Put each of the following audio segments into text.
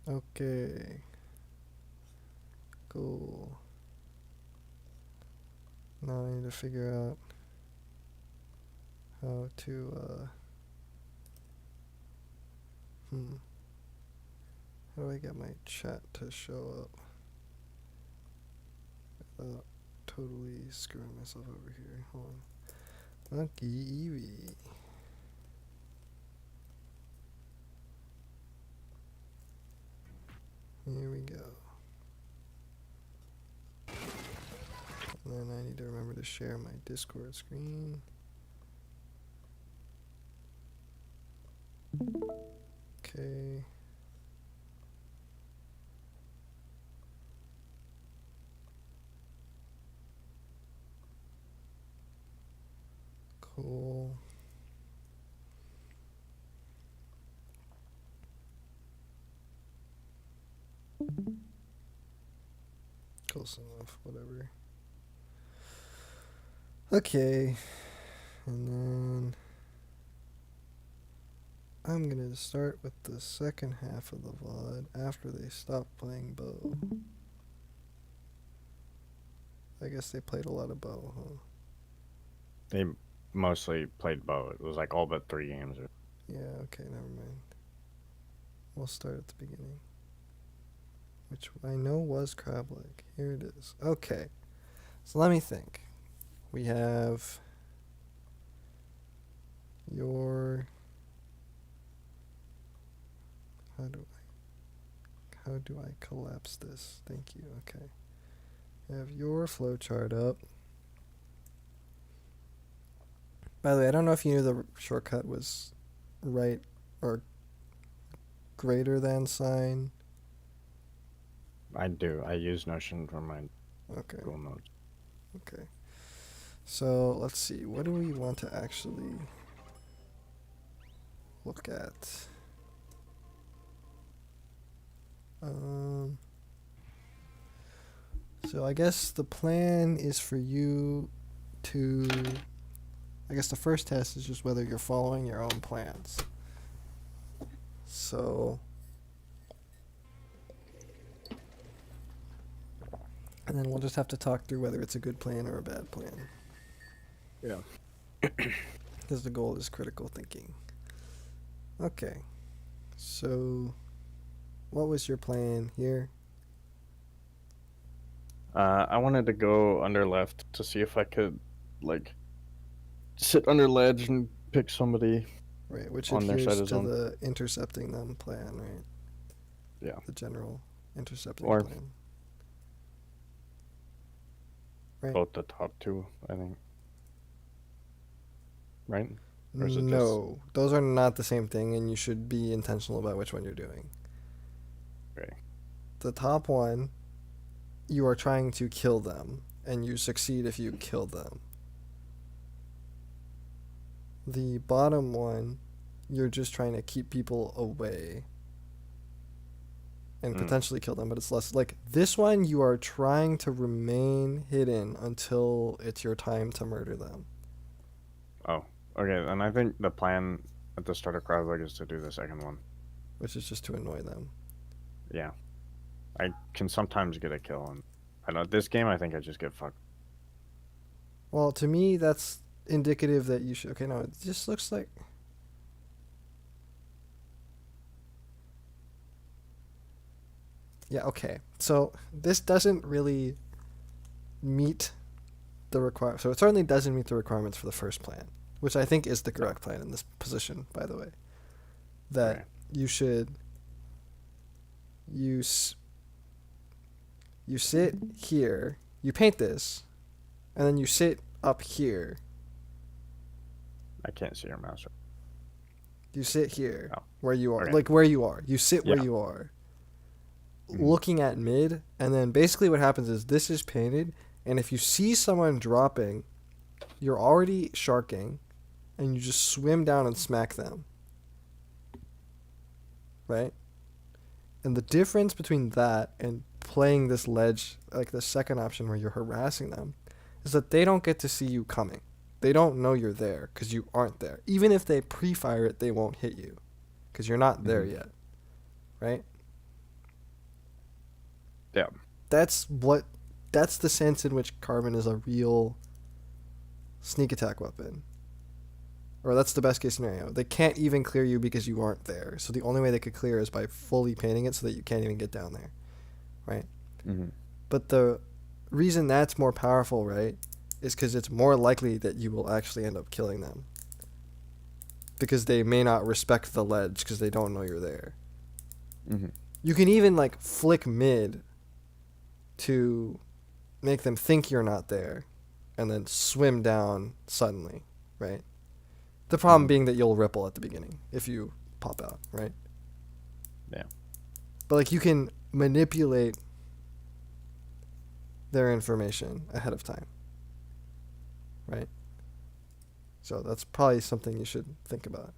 Okay. Cool. Now I need to figure out how to, how do I get my chat to show up without totally screwing myself over here? Hold on. Monkey Eevee. Here we go. And then I need to remember to share my Discord screen. Okay. Cool. Close enough, whatever. Okay. And then I'm gonna start with the second half of the VOD after they stop playing bow. I guess they played a lot of bow, huh? They mostly played bow. It was like all but 3 games. Yeah, okay, never mind. We'll start at the beginning. Which I know was crab leg. Here it is. Okay. So let me think. We have your how do I collapse this? Thank you. Okay. I have your flowchart up. By the way, I don't know if you knew the shortcut was right or greater than sign. I do. I use Notion for my Okay. Google Notes. Okay. So let's see. What do we want to actually look at? So I guess the plan is for you to. I guess the first test is just whether you're following your own plans. So. And then we'll just have to talk through whether it's a good plan or a bad plan. Yeah. Because the goal is critical thinking. Okay. So, what was your plan here? I wanted to go under left to see if I could, like, sit under ledge and pick somebody Right, which on their side adheres of to zone. the intercepting them plan, right? Yeah. The general intercepting Or plan. Right? both the top two, I think. Right? Or is it just... No, those are not the same thing, and you should be intentional about which one you're doing. Okay. The top one, you are trying to kill them, and you succeed if you kill them. The bottom one, you're just trying to keep people away and potentially kill them, but it's less like this one. You are trying to remain hidden until it's your time to murder them. Oh, okay. And I think the plan at the start of Crowd Leg is to do the second one. Which is just to annoy them. Yeah. I can sometimes get a kill, and I know this game I think I just get fucked. Well, to me, that's indicative that you should. Okay, no, it just looks like. Yeah, okay. So this doesn't really meet the requirement. So it certainly doesn't meet the requirements for the first plan, which I think is the correct plan in this position, by the way. That Okay. you should. You sit here, you paint this, and then you sit up here. I can't see your mouse. You sit here, Oh, where you are, okay. like where you are. You sit where Yeah. you are, looking at mid, and then basically what happens is this is painted, and if you see someone dropping, you're already sharking, and you just swim down and smack them. Right? And the difference between that and playing this ledge, like the second option where you're harassing them, is that they don't get to see you coming. They don't know you're there because you aren't there. Even if they pre-fire it, they won't hit you because you're not there yet. Right? Yeah. That's the sense in which carbon is a real sneak attack weapon. Or that's the best case scenario. They can't even clear you because you aren't there. So the only way they could clear is by fully painting it so that you can't even get down there, right? Mm-hmm. But the reason that's more powerful, right, is because it's more likely that you will actually end up killing them. Because they may not respect the ledge because they don't know you're there. Mm-hmm. You can even like flick mid to make them think you're not there and then swim down suddenly, right? The problem being that you'll ripple at the beginning if you pop out, right? Yeah. But like you can manipulate their information ahead of time, right? So that's probably something you should think about.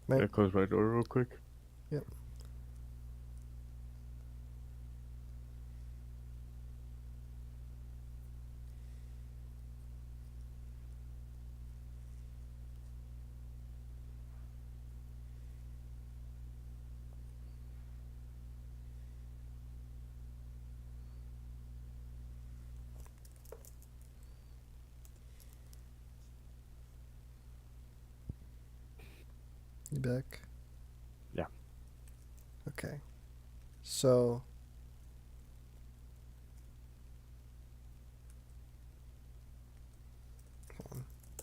Right? Yeah, close my door real quick. Yep. You back? Yeah. Okay. So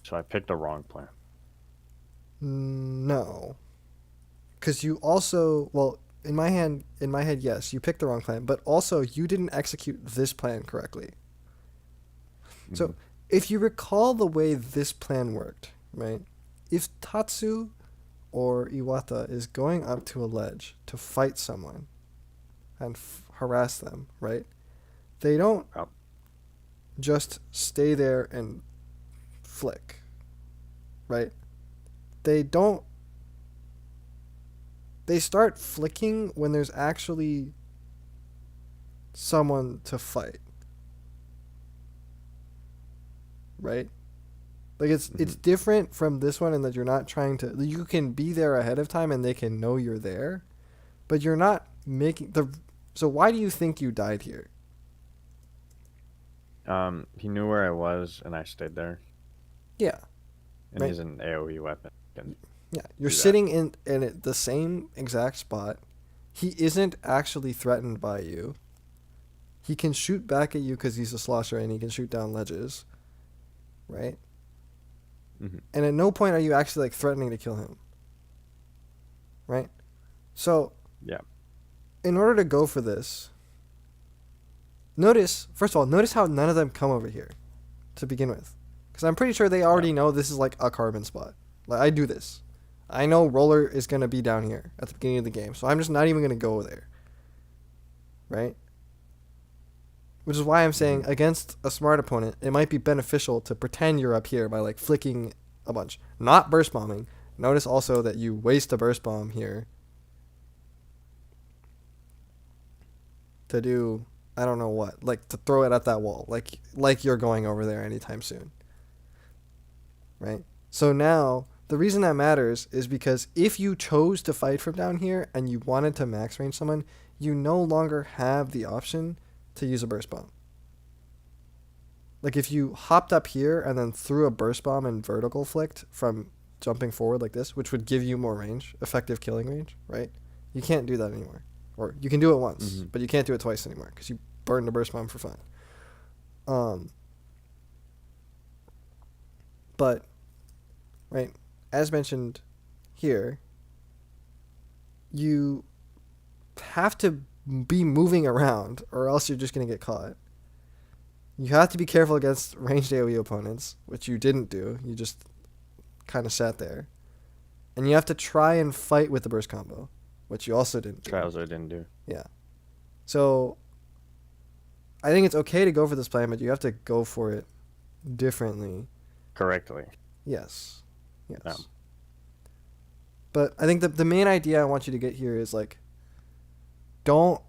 So I picked the wrong plan. no. Because you also, well, in my head, yes, you picked the wrong plan, but also you didn't execute this plan correctly. Mm-hmm. So if you recall the way this plan worked, right? If Tatsu or Iwata is going up to a ledge to fight someone and harass them, right? They don't just stay there and flick, right? They don't. They start flicking when there's actually someone to fight, right? Like it's different from this one in that you're not trying to. You can be there ahead of time and they can know you're there, but you're not making the. So why do you think you died here? He knew where I was, and I stayed there. Yeah, And right. he's an AOE weapon. Yeah, you're sitting in the same exact spot. He isn't actually threatened by you. He can shoot back at you because he's a slosher and he can shoot down ledges, right? Mm-hmm. And at no point are you actually like threatening to kill him, right? So Yeah. in order to go for this, first of all, notice how none of them come over here to begin with. Because I'm pretty sure they already know this is like a carbon spot. Like, I do this. I know roller is going to be down here at the beginning of the game, so I'm just not even going to go there. Right? Which is why I'm saying against a smart opponent, it might be beneficial to pretend you're up here by like flicking a bunch. Not burst bombing. Notice also that you waste a burst bomb here to do I don't know what, like to throw it at that wall, like you're going over there anytime soon. Right? So now the reason that matters is because if you chose to fight from down here and you wanted to max range someone, you no longer have the option to use a burst bomb. Like if you hopped up here and then threw a burst bomb and vertical flicked from jumping forward like this, which would give you more range, effective killing range, right? You can't do that anymore. Or you can do it once, but you can't do it twice anymore because you burned a burst bomb for fun. But, right, as mentioned here, you have to be moving around or else you're just going to get caught. You have to be careful against ranged AoE opponents, which you didn't do. You just kind of sat there. And you have to try and fight with the burst combo, which you also didn't do. Trials I didn't do. Yeah. So I think it's okay to go for this plan, but you have to go for it differently. Correctly. Yes. Yes. Yeah. But I think the main idea I want you to get here is like, don't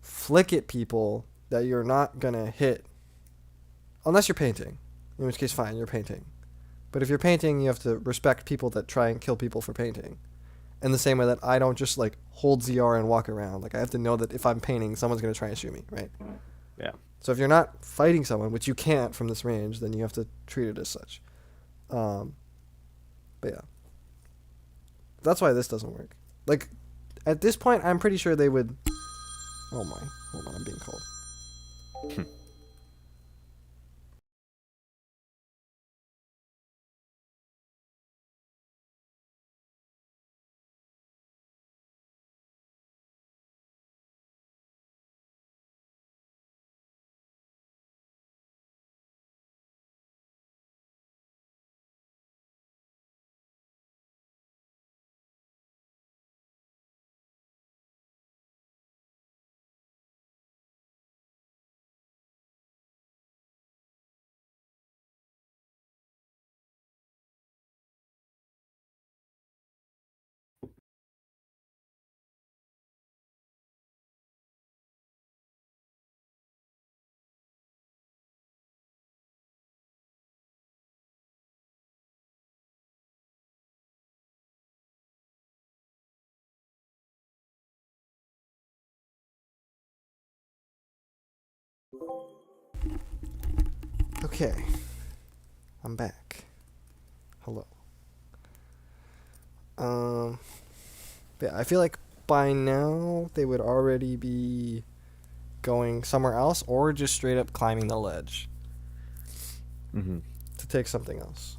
flick at people that you're not gonna hit unless you're painting, in which case fine, you're painting. But if you're painting, you have to respect people that try and kill people for painting. In the same way that I don't just like hold ZR and walk around. Like I have to know that if I'm painting, someone's gonna try and shoot me, right? Yeah. So if you're not fighting someone, which you can't from this range, then you have to treat it as such. But yeah, that's why this doesn't work. Like at this point, I'm pretty sure they would. Oh my! Hold on, I'm being called. Okay, I'm back. Hello. Yeah, I feel like by now they would already be going somewhere else or just straight up climbing the ledge to take something else.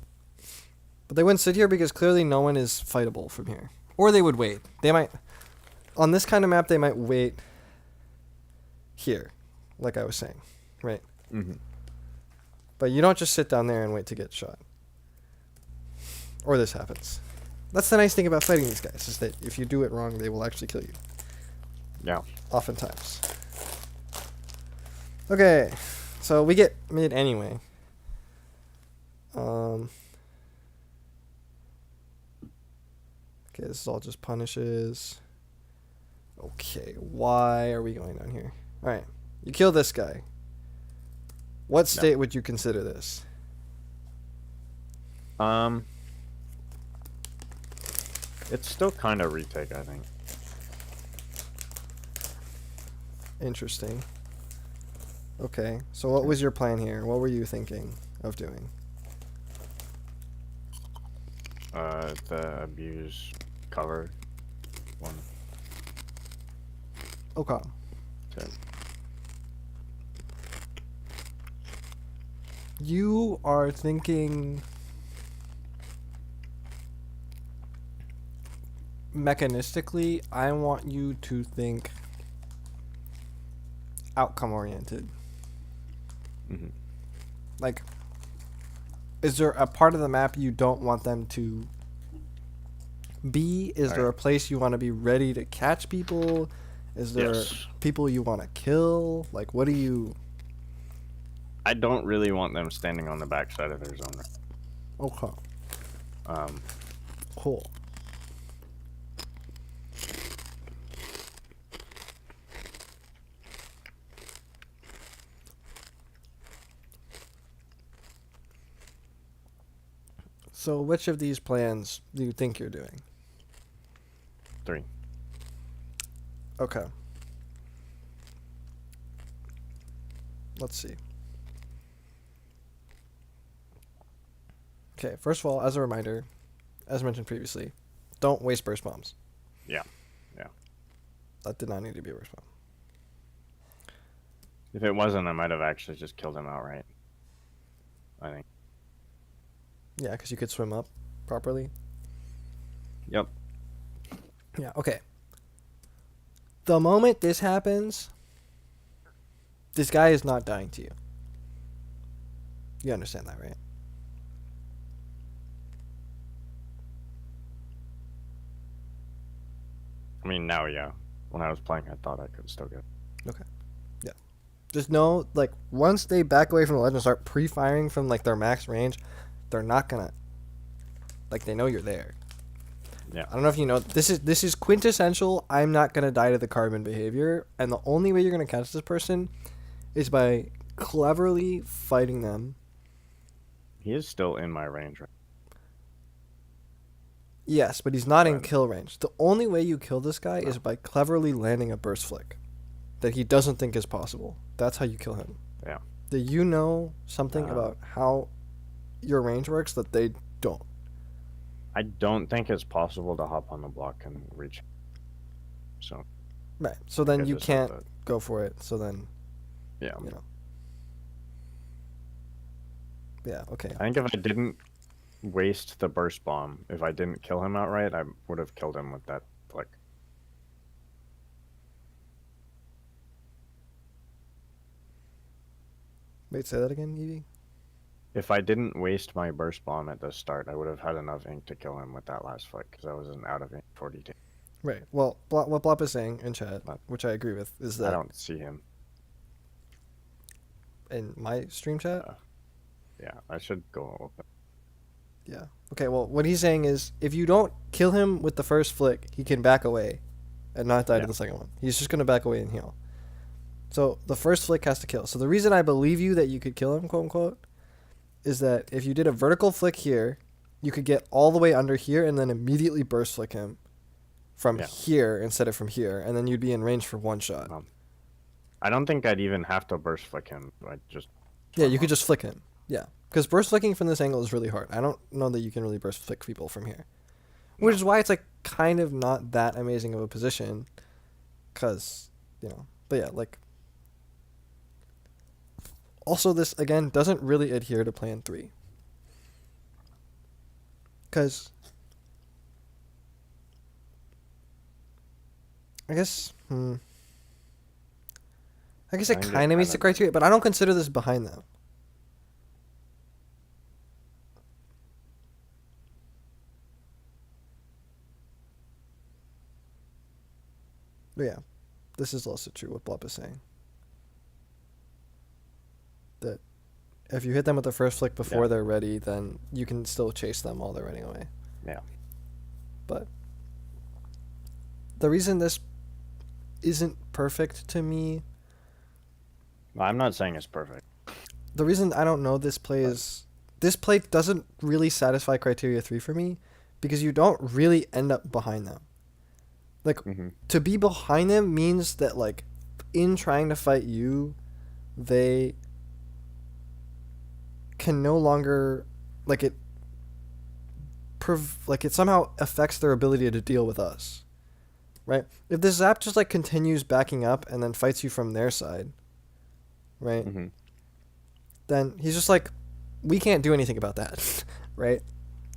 But they wouldn't sit here because clearly no one is fightable from here. Or they would wait. They might, on this kind of map, they might wait here, like I was saying, right? But you don't just sit down there and wait to get shot. Or this happens. That's the nice thing about fighting these guys, is that if you do it wrong, they will actually kill you. Yeah. Oftentimes. Okay, so we get mid anyway. Okay, this is all just punishes. Okay, why are we going down here? Alright, you kill this guy. What state would you consider this? It's still kind of retake, I think. Interesting. Okay, so what was your plan here? What were you thinking of doing? The abuse cover one. Okay. Okay. You are thinking mechanistically. I want you to think outcome oriented. Like, is there a part of the map you don't want them to be? Is there a place you want to be ready to catch people? Is there people you want to kill? Like, what do you... I don't really want them standing on the backside of their zone. Okay. Cool. So which of these plans do you think you're doing? 3. Okay. Let's see. Okay, first of all, as a reminder, as mentioned previously, don't waste burst bombs. Yeah. That did not need to be a burst bomb. If it wasn't, I might have actually just killed him outright. I think. Yeah, because you could swim up properly. Yep. Yeah, okay. The moment this happens, this guy is not dying to you. You understand that, right? I mean, now, yeah. When I was playing, I thought I could still get. Okay. Yeah. Just know, like, once they back away from the ledge and start pre-firing from, like, their max range, they're not gonna... Like, they know you're there. Yeah. I don't know if you know, this is quintessential I'm not gonna die to the carbon behavior, and the only way you're gonna catch this person is by cleverly fighting them. He is still in my range, right? Yes, but he's not in But kill range. The only way you kill this guy is no. by cleverly landing a burst flick that he doesn't think is possible. That's how you kill him. Yeah. Do you know something Um, about how your range works that they don't? I don't think it's possible to hop on the block and reach. So Right. So like I then you just have can't to. go for it. So then, Yeah. you know. Yeah, okay. I think if I didn't waste the burst bomb, if I didn't kill him outright, I would have killed him with that flick. Wait, say that again, Evie? If I didn't waste my burst bomb at the start, I would have had enough ink to kill him with that last flick because I was an out of ink 42. Right. Well, what Blop is saying in chat, But which I agree with, is I that don't see him. in my stream chat. Yeah, I should go open. Yeah. Okay, well, what he's saying is if you don't kill him with the first flick, he can back away and not die to Yeah. the second one. He's just going to back away and heal. So the first flick has to kill. So the reason I believe you that you could kill him, quote unquote, is that if you did a vertical flick here, you could get all the way under here and then immediately burst flick him from Yeah. here instead of from here, and then you'd be in range for one shot. I don't think I'd even have to burst flick him. I just Yeah, you could just flick him. Yeah, because burst flicking from this angle is really hard. I don't know that you can really burst flick people from here, which is why it's like kind of not that amazing of a position. Cause but yeah, like. Also, this again doesn't really adhere to Plan 3. Cause I guess it think it kind of meets the kinda criteria, but I don't consider this behind them. But yeah, this is also true what Blop is saying. That if you hit them with the first flick before Yeah. they're ready, then you can still chase them while they're running away. Yeah. But the reason this isn't perfect to me, I'm not saying it's perfect. the reason I don't know this play is this play doesn't really satisfy criteria 3 for me because you don't really end up behind them. Like, to be behind them means that, like, in trying to fight you, they can no longer, like, it somehow affects their ability to deal with us, right? If the Zap just, like, continues backing up and then fights you from their side, right? Then he's just like, we can't do anything about that, right?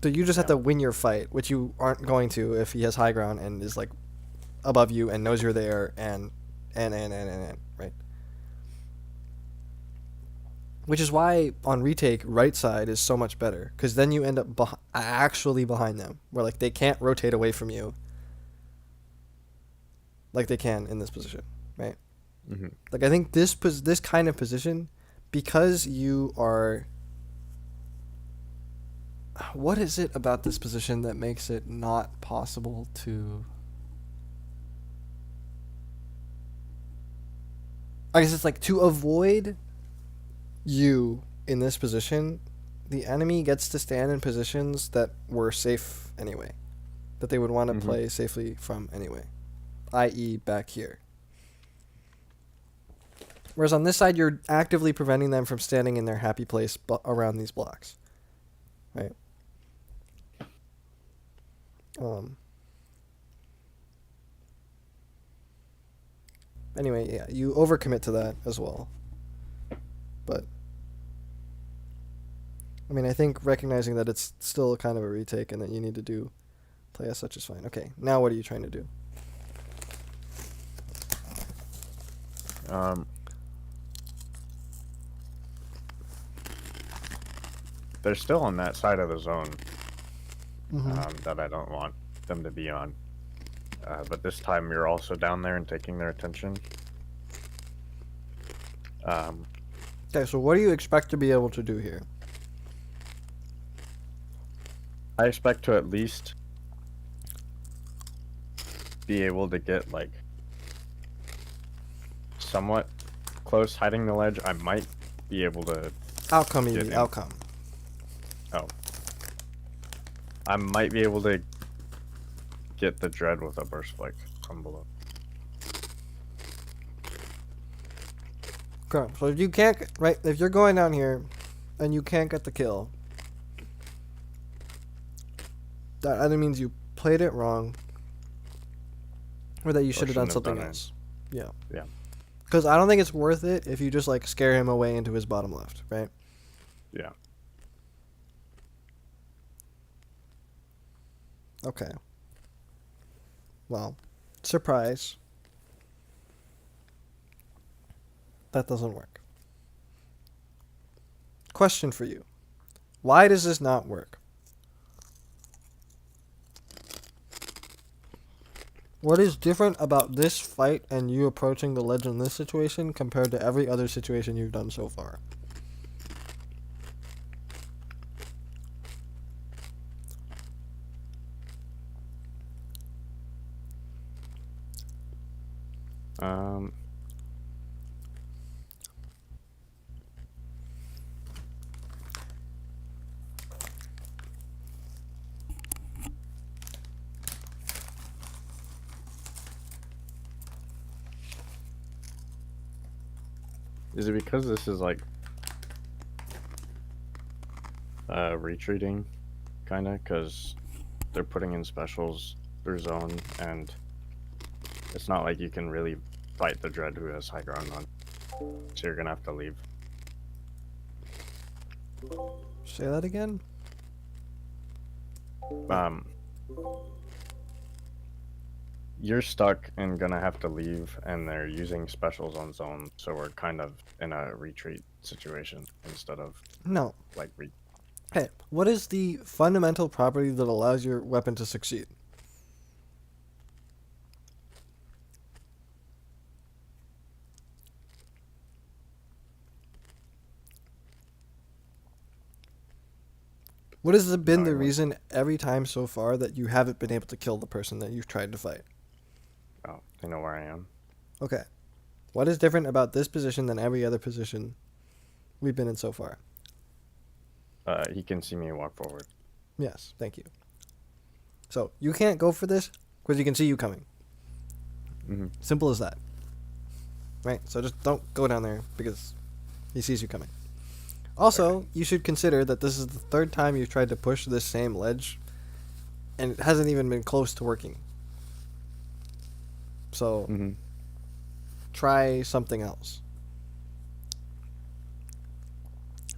So you just have to win your fight, which you aren't going to if he has high ground and is, like, above you and knows you're there and right? Which is why on retake, right side is so much better, because then you end up actually behind them, where, like, they can't rotate away from you like they can in this position, right? Like, I think this kind of position, because you are... What is it about this position that makes it not possible to... I guess it's like to avoid you in this position, the enemy gets to stand in positions that were safe anyway, that they would want to play safely from anyway, i.e. back here. Whereas on this side, you're actively preventing them from standing in their happy place around these blocks, right? Anyway, yeah, you overcommit to that as well. But I mean, I think recognizing that it's still kind of a retake and that you need to play as such is fine. Okay, now what are you trying to do? They're still on that side of the zone that I don't want them to be on. But this time you're also down there and taking their attention. Okay, so what do you expect to be able to do here? I expect to at least be able to get, like, somewhat close hiding the ledge, I might be able to Outcome, you get mean, in. outcome. Oh. I might be able to get the dread with a burst flick from below. Okay, so if you can't, right, if you're going down here and you can't get the kill, that either means you played it wrong or that you should have done something else. Yeah. Yeah. Because I don't think it's worth it if you just like scare him away into his bottom left, right? Yeah. Okay. Well, surprise. That doesn't work. Question for you. Why does this not work? What is different about this fight and you approaching the ledge in this situation compared to every other situation you've done so far? Um. Is it because this is like retreating, kinda? Because they're putting in specials through zone, and it's not like you can really fight the dread who has high ground on. So you're gonna have to leave. Say that again? Um. You're stuck and gonna have to leave, and they're using specials on zone, so we're kind of in a retreat situation instead of No. like Hey, what is the fundamental property that allows your weapon to succeed? What has been the knowing what. reason every time so far that you haven't been able to kill the person that you've tried to fight? Oh, they know where I am. Okay. What is different about this position than every other position we've been in so far? He can see me walk forward. Yes, thank you. So, you can't go for this because you can see you coming. Mm-hmm. Simple as that. Right? So just don't go down there because he sees you coming. Also, Okay. you should consider that this is the third time you've tried to push this same ledge and it hasn't even been close to working. So, Mm-hmm. try something else.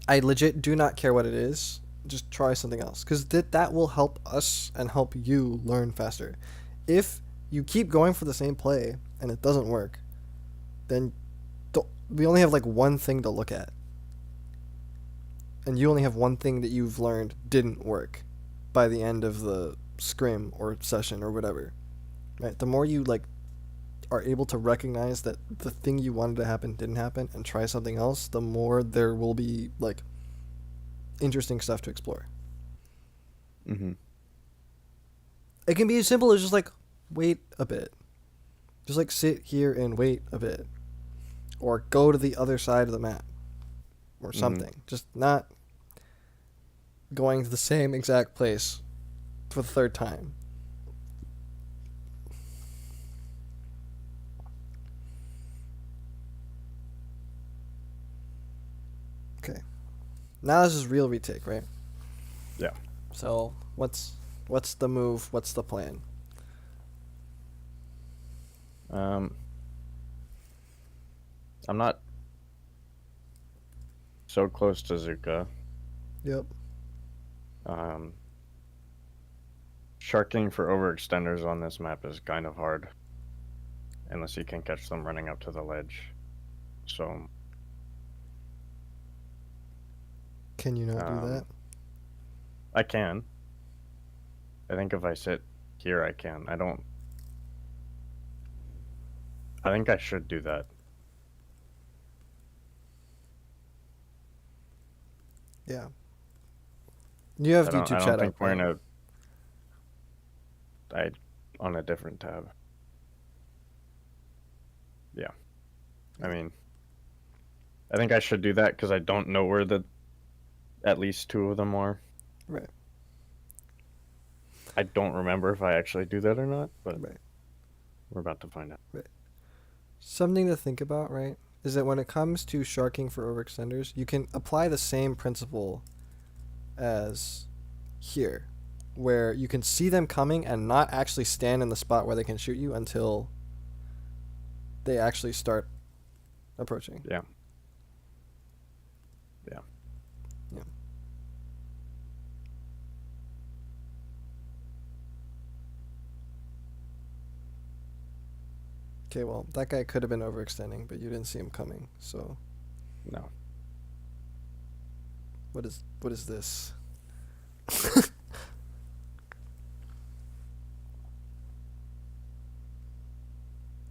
I legit do not care what it is. Just try something else because that will help us and help you learn faster. If you keep going for the same play and it doesn't work, then we only have like one thing to look at. And you only have one thing that you've learned didn't work by the end of the scrim or session or whatever. Right? The more you like are able to recognize that the thing you wanted to happen didn't happen and try something else, the more there will be like interesting stuff to explore. Mm-hmm. It can be as simple as just like wait a bit. Just like sit here and wait a bit. Or go to the other side of the map. Or something. Just not going to the same exact place for the third time. Okay. Now this is real retake, right? Yeah. So what's the move? What's the plan? I'm not so close to Zuka. Yep. Sharking for overextenders on this map is kind of hard, unless you can catch them running up to the ledge. So. Can you not do that? I can. I think if I sit here, I can. I think I should do that. Yeah. You have I YouTube don't chat think up, we're right? on a different tab. Yeah. I mean, I think I should do that because I don't know where the at least two of them are. Right. I don't remember if I actually do that or not, but Right. we're about to find out. Right. Something to think about, right, is that when it comes to sharking for overextenders, you can apply the same principle as here, where you can see them coming and not actually stand in the spot where they can shoot you until they actually start approaching. Yeah. Yeah. Yeah. Okay, well, that guy could have been overextending, but you didn't see him coming. So, No. what is this?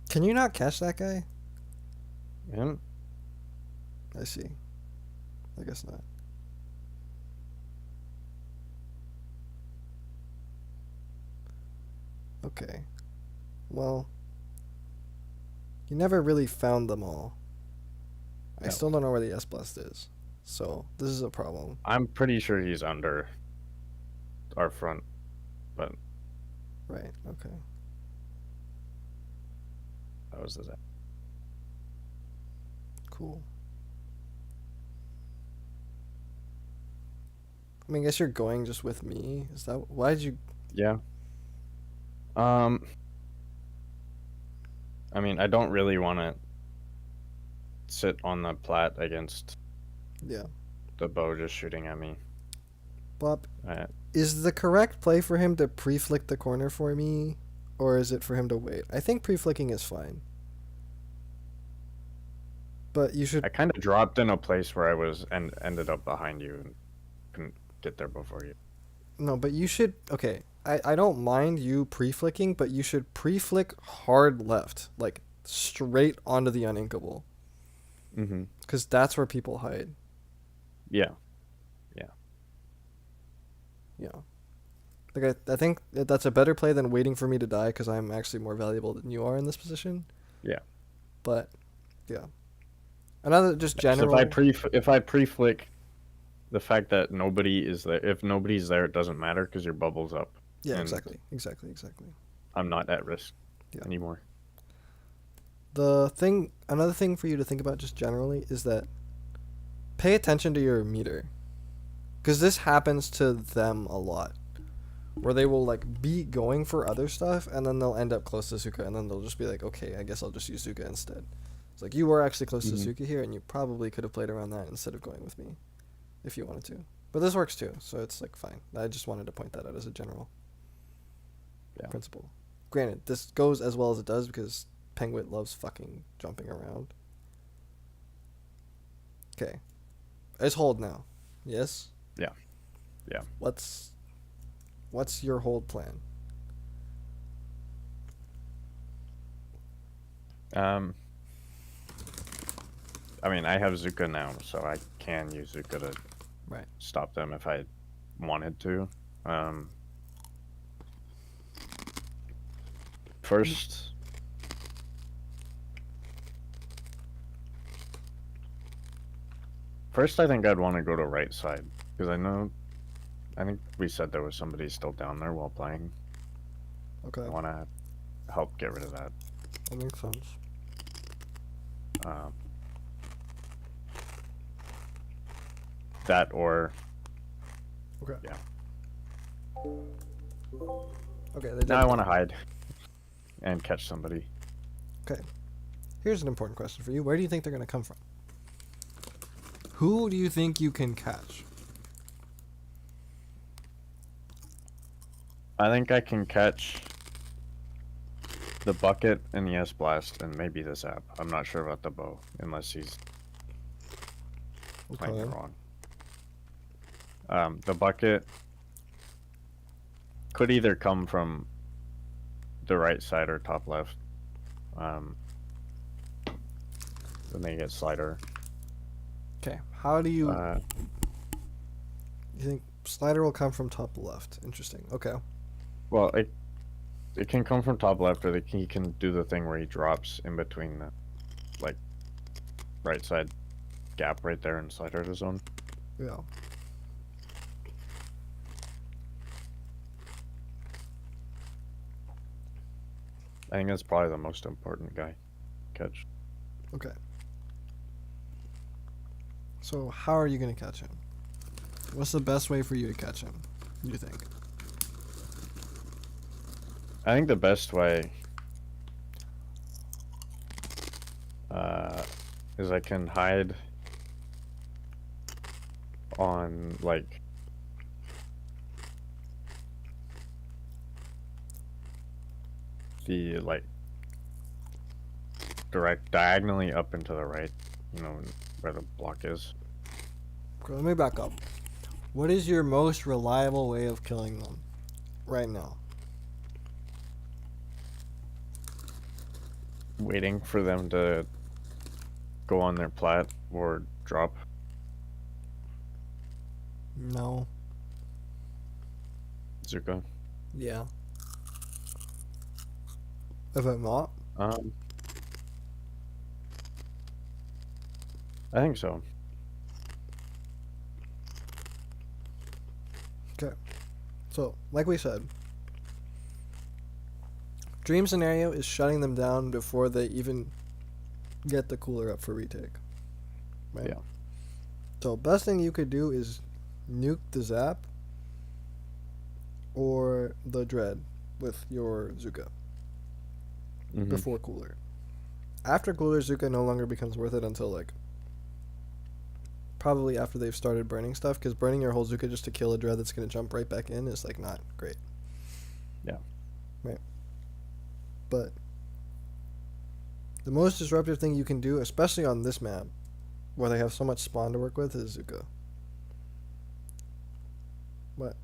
Can you not catch that guy? And I see. I guess not. Okay. Well, you never really found them all. I No. still don't know where the S blast is. So, this is a problem. I'm pretty sure he's under our front, but Right, okay. that was the Cool. I mean, I guess you're going just with me. Is that why did you? Yeah. Um I mean, I don't really want to sit on the plat against Yeah, the bow just shooting at me. Bob. I, Is the correct play for him to pre-flick the corner for me, or is it for him to wait? I think pre-flicking is fine. But you should. I kind of dropped in a place where I was and ended up behind you and couldn't get there before you. No, but you should. Okay, I don't mind you pre-flicking, but you should pre-flick hard left, like straight onto the uninkable, Mm-hmm. because that's where people hide. Yeah. Yeah. Like I think that's a better play than waiting for me to die because I'm actually more valuable than you are in this position. Yeah. But, yeah. Another just So general. if I pre-flick, the fact that nobody is there, if nobody's there, it doesn't matter because your bubble's up. Yeah, and exactly. I'm not at risk Yeah. anymore. Another thing for you to think about just generally is that pay attention to your meter. Because this happens to them a lot. Where they will like be going for other stuff and then they'll end up close to Suka and then they'll just be like, okay, I guess I'll just use Suka instead. It's like you were actually close to Suka here and you probably could have played around that instead of going with me if you wanted to. But this works too, so it's like fine. I just wanted to point that out as a general principle. Granted, this goes as well as it does because Penguin loves fucking jumping around. Okay. It's hold now. Yes? Yeah. Yeah. What's your hold plan? I mean, I have Zuka now, so I can use Zuka to Right. stop them if I wanted to. First, I think I'd want to go to right side because I think we said there was somebody still down there while playing. Okay. I want to help get rid of that. That makes sense. That or Okay. yeah. Okay. Now I want to hide and catch somebody. Okay. Here's an important question for you. Where do you think they're going to come from? Who do you think you can catch? I think I can catch the bucket and the S blast and maybe the zap. I'm not sure about the bow unless he's playing it wrong. The bucket could either come from the right side or top left. Then they get slider. Okay. How do you think slider will come from top left? Interesting. Okay. Well, it can come from top left, or he can do the thing where he drops in between the right side gap right there inside our zone. Yeah. I think that's probably the most important guy catch. Okay. So how are you gonna catch him? What's the best way for you to catch him, you think? I think the best way is I can hide on like the direct diagonally up and to the right, you know, where the block is. Okay, let me back up. What is your most reliable way of killing them right now? Waiting for them to go on their plat or drop. No. Zuka. Yeah. If I'm not, Um, I think so. okay. So, like we said, dream scenario is shutting them down before they even get the cooler up for retake. Right? Yeah. So, best thing you could do is nuke the zap or the dread with your Zuka before cooler. After cooler, Zuka no longer becomes worth it until like probably after they've started burning stuff, because burning your whole Zuka just to kill a dread that's going to jump right back in is like not great. Yeah. Right. But the most disruptive thing you can do, especially on this map where they have so much spawn to work with, is Zuka. What?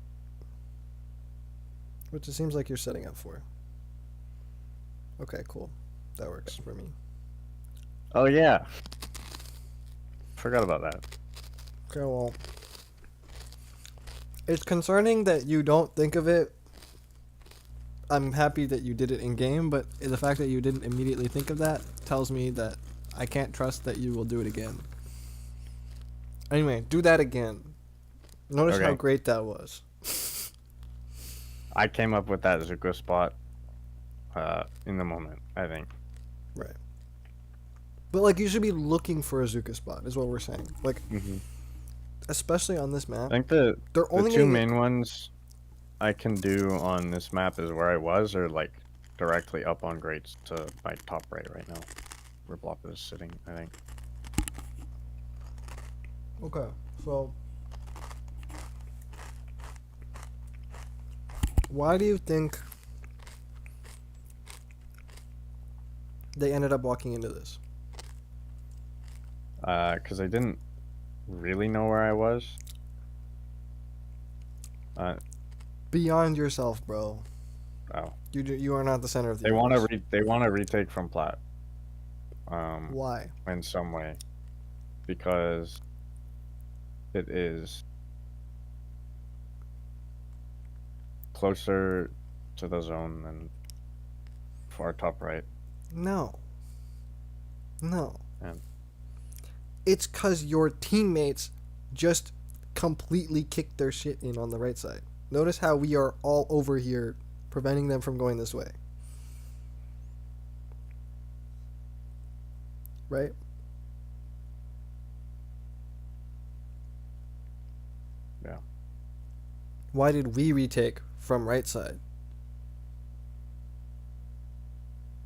Which it seems like you're setting up for. Okay, cool. That works for me. Oh yeah. Forgot about that. Okay, well, it's concerning that you don't think of it. I'm happy that you did it in game, but the fact that you didn't immediately think of that tells me that I can't trust that you will do it again. Anyway, do that again. Notice how Okay. great that was. I came up with that Zuko spot in the moment, I think. Right. But like you should be looking for a Zuka spot, is what we're saying. Like, especially on this I map, think they're the only two gonna main ones I can do on this map is where I was, or like directly up on grates to my top right now, where Blop is sitting, I think. Okay, so why do you think they ended up walking into this? Because I didn't really know where I was. Beyond yourself, bro. Oh. You are not the center of the They want universe. to they want to retake from plat. Why? In some way, because it is closer to the zone than far top right. No. No. And It's because your teammates just completely kicked their shit in on the right side. Notice how we are all over here preventing them from going this way. Right? yeah, Why did we retake from right side?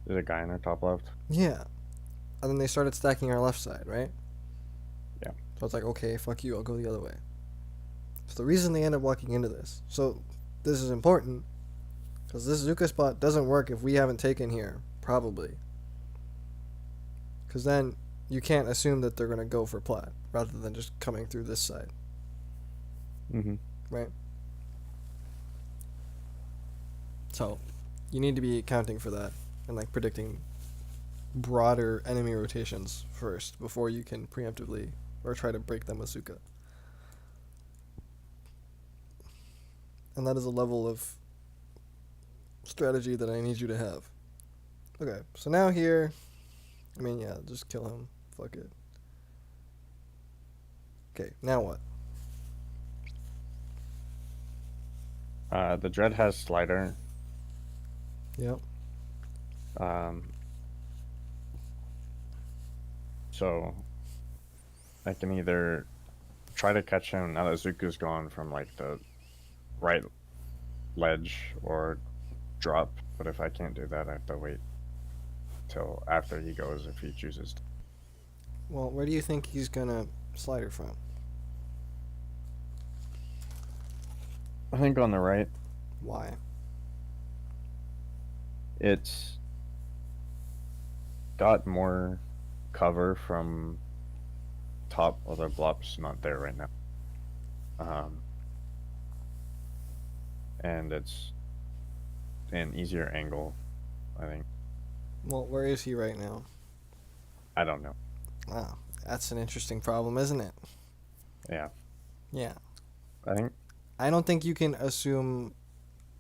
there's a guy in our top left. Yeah. And then they started stacking our left side, right? Yeah. So it's like, okay, fuck you, I'll go the other way. So the reason they end up walking into this. So this is important because this Zuka spot doesn't work if we haven't taken here, probably. Because then you can't assume that they're going to go for plat rather than just coming through this side, right? So you need to be accounting for that and like predicting broader enemy rotations first before you can preemptively or try to break them with Zuka. And that is a level of strategy that I need you to have. Okay, so now here, I mean, yeah, just kill him. Fuck it. Okay, now what? The dread has slider. Yep. Um, so I can either try to catch him now that Zuko's gone from like the right ledge or drop. But if I can't do that, I have to wait till after he goes if he chooses to. Well, where do you think he's gonna slider from? I think on the right, Why? it's got more cover from top, although Blop's not there right now. Um, and it's an easier angle, I think. Well, where is he right now? I don't know. Wow, that's an interesting problem, isn't it? Yeah, Yeah. I think I don't think you can assume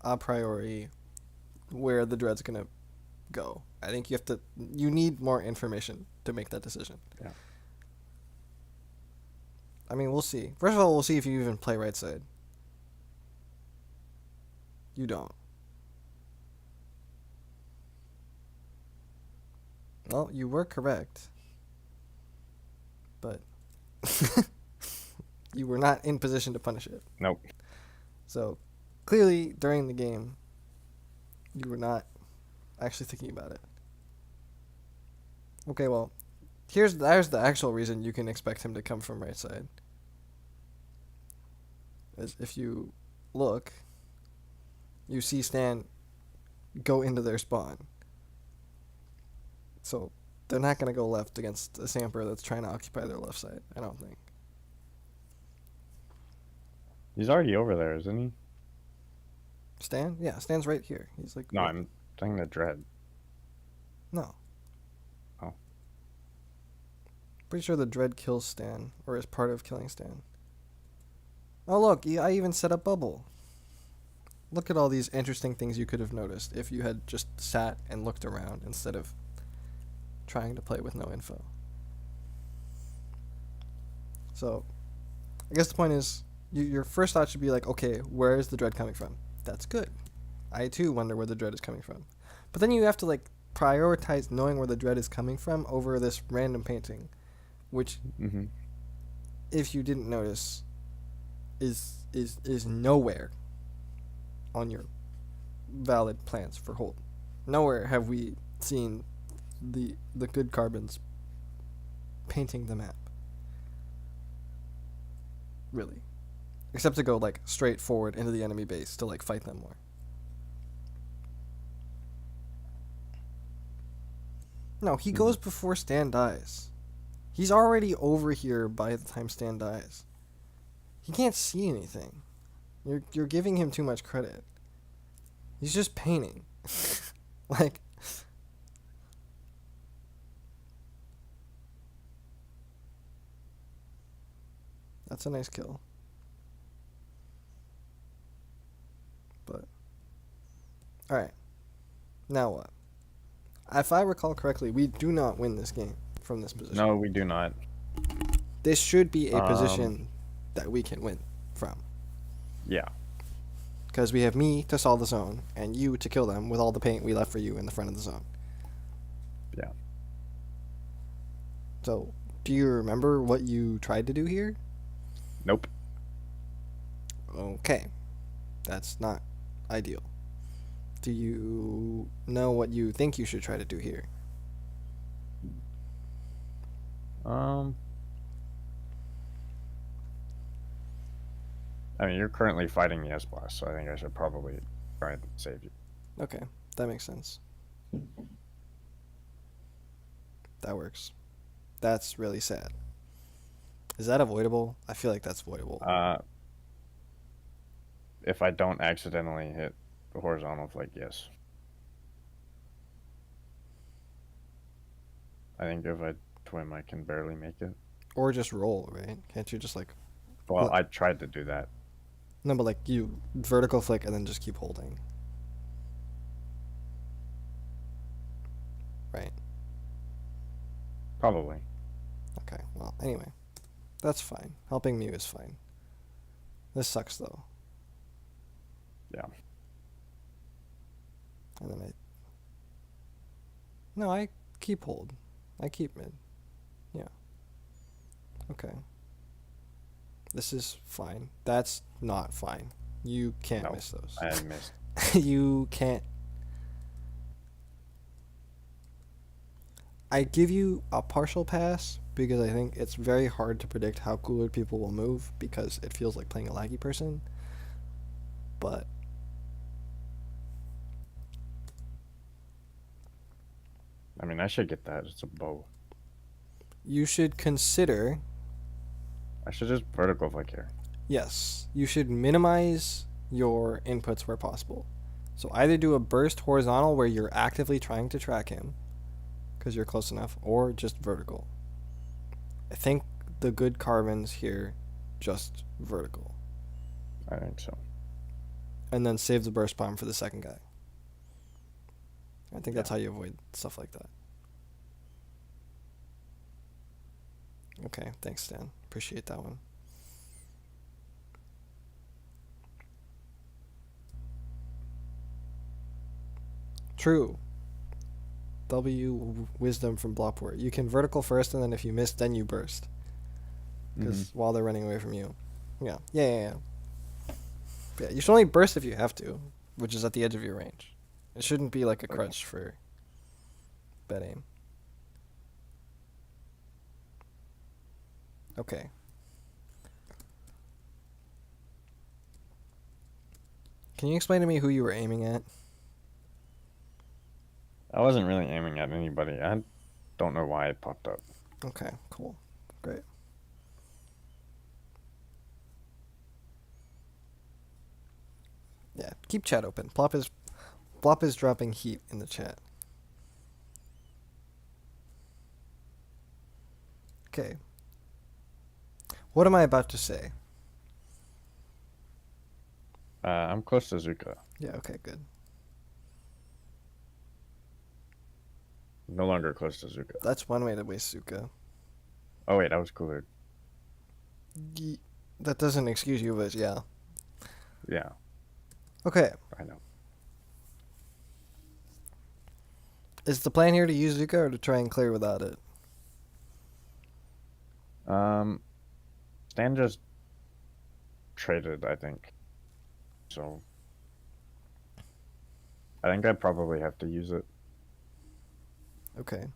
a priori where the dread's gonna go. I think you need more information to make that decision. yeah. I mean, we'll see. First of all, we'll see if you even play right side. You don't. Well, you were correct. But you were not in position to punish it. Nope. So clearly, during the game, you were not actually thinking about it. Okay, well, there's the actual reason you can expect him to come from right side. As if you look, you see Stan go into their spawn. So they're not going to go left against a Samper that's trying to occupy their left side, I don't think. He's already over there, isn't he? Stan? Yeah, Stan's right here. He's like, No, I'm saying the dread. no. Oh. Pretty sure the dread kills Stan, or is part of killing Stan. Oh, look, I even set up bubble. Look at all these interesting things you could have noticed if you had just sat and looked around instead of trying to play with no info. So, I guess the point is, your first thought should be like, okay, where is the dread coming from? That's good. I too wonder where the dread is coming from. But then you have to like prioritize knowing where the dread is coming from over this random painting, which, if you didn't notice, is nowhere on your valid plans for hold. Nowhere have we seen the good carbons painting the map. Really. Except to go like straight forward into the enemy base to like fight them more. No, he goes before Stan dies. He's already over here by the time Stan dies. He can't see anything. You're giving him too much credit. He's just painting. Like, that's a nice kill. But alright. Now what? If I recall correctly, we do not win this game from this position. No, we do not. This should be a position that we can win from. Yeah. Because we have me to solve the zone, and you to kill them with all the paint we left for you in the front of the zone. Yeah. So, do you remember what you tried to do here? Nope. Okay. That's not ideal. Do you know what you think you should try to do here? I mean, you're currently fighting the S-Blast, so I think I should probably try and save you. Okay, that makes sense. That works. That's really sad. Is that avoidable? I feel like that's avoidable. If I don't accidentally hit the horizontal flick, yes. I think if I twim, I can barely make it. Or just roll, right? Can't you just like... Well, I tried to do that. No, but like you vertical flick and then just keep holding. Right. Probably. Okay, well, anyway. That's fine. Helping Mew is fine. This sucks though. Yeah. And then no, I keep hold. I keep mid. Yeah. Okay. This is fine. That's not fine. You can't No, miss those. I missed. You can't. I give you a partial pass because I think it's very hard to predict how cooler people will move because it feels like playing a laggy person. But I mean, I should get that. It's a bow. you should consider, I should just vertical if I care. yes, you should minimize your inputs where possible. So either do a burst horizontal where you're actively trying to track him because you're close enough, or just vertical. I think the good Carvins here just vertical. I think so. And then save the burst bomb for the second guy. I think that's Yeah. how you avoid stuff like that. Okay, thanks, Stan. Appreciate that one. True. Wisdom from Blockport. You can vertical first, and then if you miss, then you burst. Because while they're running away from you. Yeah. Yeah, you should only burst if you have to, which is at the edge of your range. It shouldn't be like a crutch for bad aim. Okay. Can you explain to me who you were aiming at? I wasn't really aiming at anybody. I don't know why it popped up. Okay, cool. Great. Yeah, keep chat open. Plop is dropping heat in the chat. Okay. What am I about to say? I'm close to Zuka. Yeah, okay, good. No longer close to Zuka. That's one way to waste Zuka. Oh wait, I was cooler. That doesn't excuse you, but yeah. Yeah, Okay. I know. Is the plan here to use Zuka or to try and clear without it? Stan just traded, I think. So I think I probably have to use it. Okay.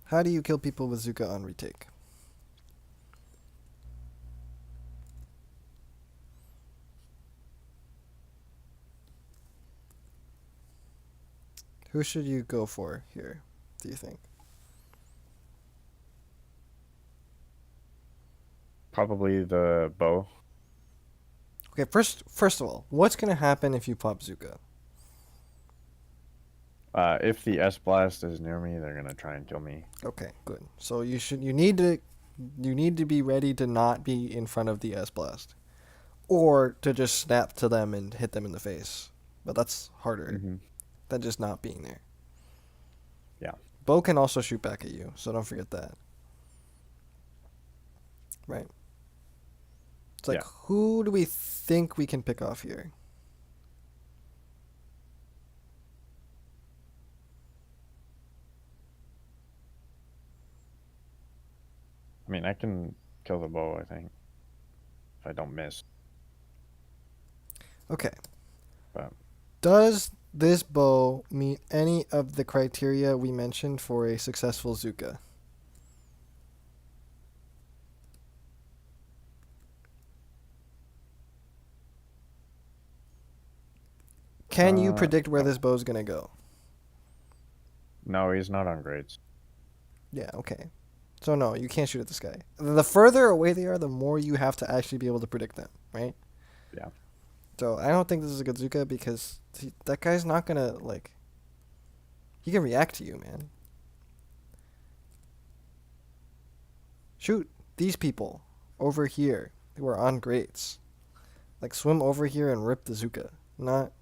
How do you kill people with Zuka on retake? Who should you go for here, do you think? Probably the bow. Okay, first of all, what's gonna happen if you pop Zuka? If the S blast is near me, they're gonna try and kill me. Okay, good. So you need to be ready to not be in front of the S blast, or to just snap to them and hit them in the face. But that's harder than just not being there. Yeah. Bo can also shoot back at you, so don't forget that. Right. It's like, who do we think we can pick off here? I mean, I can kill the bow, I think, if I don't miss. Okay. But Does this bow meet any of the criteria we mentioned for a successful Zuka? Can you predict where this bow's gonna go? No, he's not on grades. Yeah, okay. So no, you can't shoot at this guy. The further away they are, the more you have to actually be able to predict them, right? Yeah. So I don't think this is a good Zuka because that guy's not gonna like. He can react to you, man. Shoot these people over here who are on grades. Like swim over here and rip the Zuka. Not.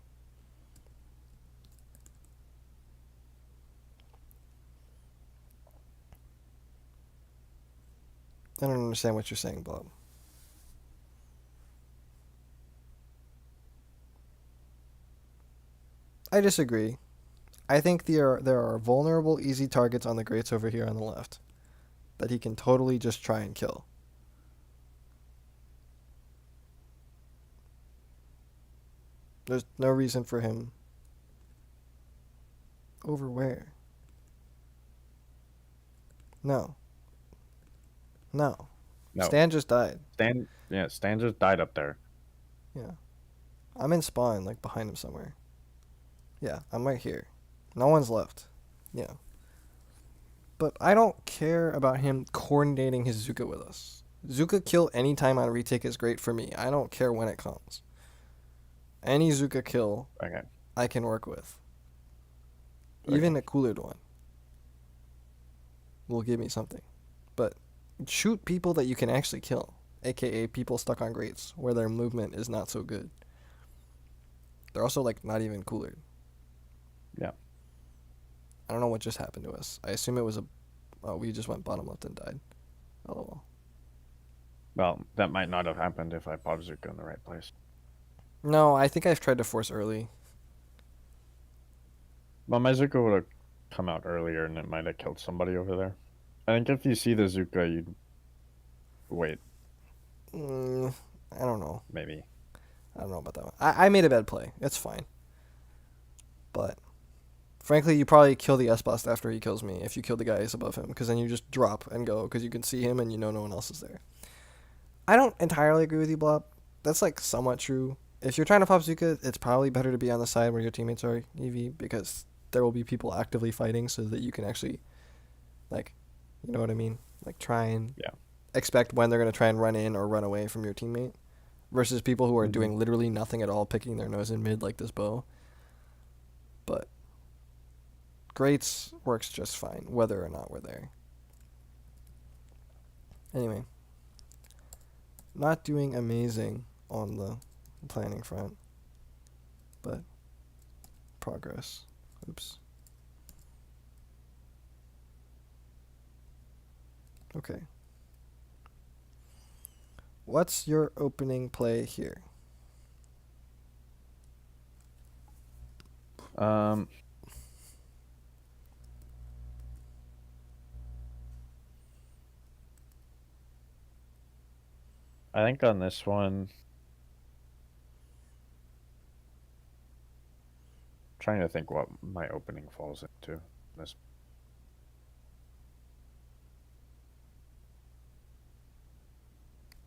I don't understand what you're saying, Bob. I disagree. I think there are vulnerable, easy targets on the Greats over here on the left that he can totally just try and kill. There's no reason for him over where. No, no. No, Stan just died. Stan just died up there. Yeah, I'm in spawn, like behind him somewhere. Yeah, I'm right here. No one's left. Yeah. But I don't care about him coordinating his Zuka with us. Zuka kill anytime on retake is great for me. I don't care when it comes. Any Zuka kill Okay. I can work with. Okay. Even a cooler one will give me something. But shoot people that you can actually kill, aka people stuck on grates where their movement is not so good. They're also like not even cooler. Yeah. I don't know what just happened to us. I assume it was a. Oh, we just went bottom left and died. Oh. Well, that might not have happened if I popped Zuka in the right place. No, I think I've tried to force early. Well, my Zuka would have come out earlier and it might have killed somebody over there. I think if you see the Zuka, you'd wait, Mm, I don't know. maybe. I don't know about that one. I made a bad play. It's fine. But frankly, you probably kill the S bust after he kills me if you kill the guys above him, because then you just drop and go because you can see him and you know no one else is there. I don't entirely agree with you, Blob. That's like somewhat true. If you're trying to pop Zuka, it's probably better to be on the side where your teammates are EV because there will be people actively fighting so that you can actually, like, you know what I mean? Like, try and Yeah. expect when they're going to try and run in or run away from your teammate versus people who are Mm-hmm. doing literally nothing at all, picking their nose in mid like this bow. But Greats works just fine, whether or not we're there. Anyway, not doing amazing on the planning front, but progress. Oops. Okay. What's your opening play here? Um, I think on this one, trying to think what my opening falls into. This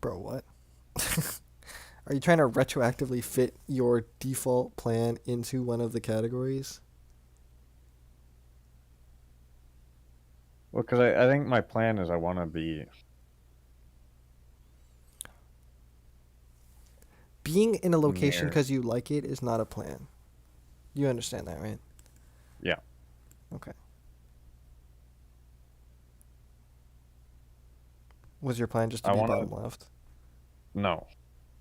Bro, what? Are you trying to retroactively fit your default plan into one of the categories? well, because I think my plan is I want to be Being in a location near. because you like it is not a plan. You understand that, right? Yeah. Okay. Was your plan just to I be want bottom to. left? No,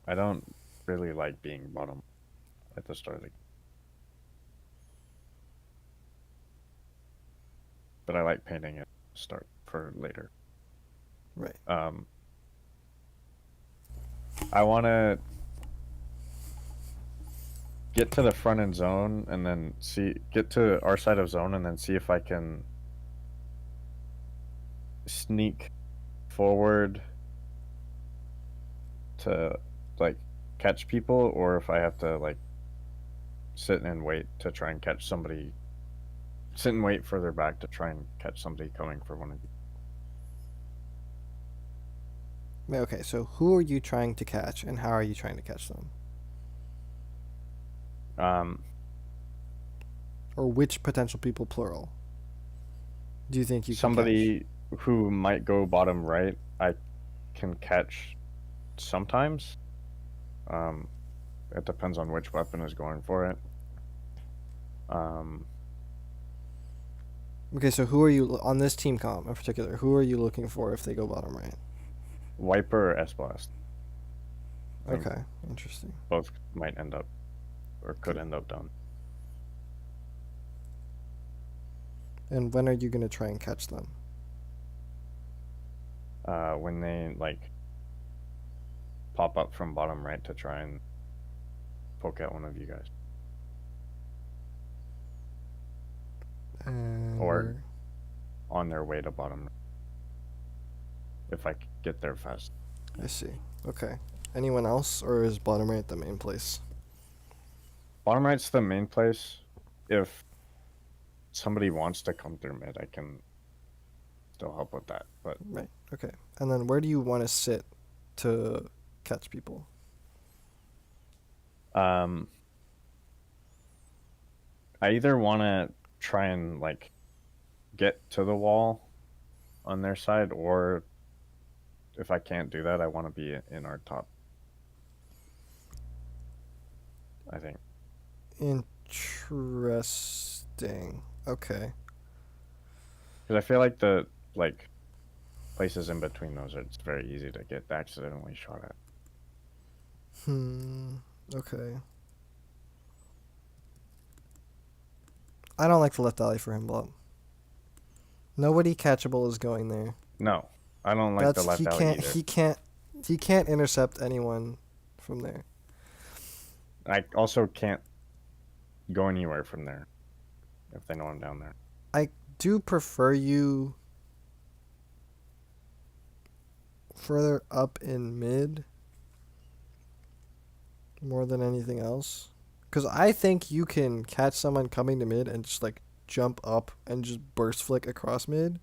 I don't really like being bottom at the start of the game, but I like painting it start for later. Right. Um, I want to get to the front end zone and then get to our side of zone and then see if I can sneak forward to like catch people, or if I have to like sit and wait to try and catch somebody, sit and wait further back to try and catch somebody coming for one of Okay, so who are you trying to catch and how are you trying to catch them? you. Or which potential people, plural, do you think you can catch? Somebody who might go bottom right, I can catch sometimes. Um, it depends on which weapon is going for it. Um, Okay, so who are you on this team comp in particular? Who are you looking for if they go bottom right? Wiper or S Blast. I think Okay, interesting. both might end up or could Okay. end up down. And when are you going to try and catch them? when they like pop up from bottom right to try and poke at one of you guys, And or on their way to bottom right, if I could get there fast. I see. Okay. Anyone else, or is bottom right the main place? Bottom right's the main place. If somebody wants to come through mid, I can still help with that. But Right. Okay. And then where do you want to sit to catch people? um, I either want to try and like get to the wall on their side, or if I can't do that, I want to be in our top. I think. Interesting. Okay. Because I feel like the like places in between those are it's very easy to get accidentally shot at. Okay. I don't like the left alley for him, Blob. Nobody catchable is going there. No, I don't like the That's left alley either. he can't intercept anyone from there. I also can't go anywhere from there if they know I'm down there. I do prefer you further up in mid more than anything else. Because I think you can catch someone coming to mid and just like jump up and just burst flick across mid.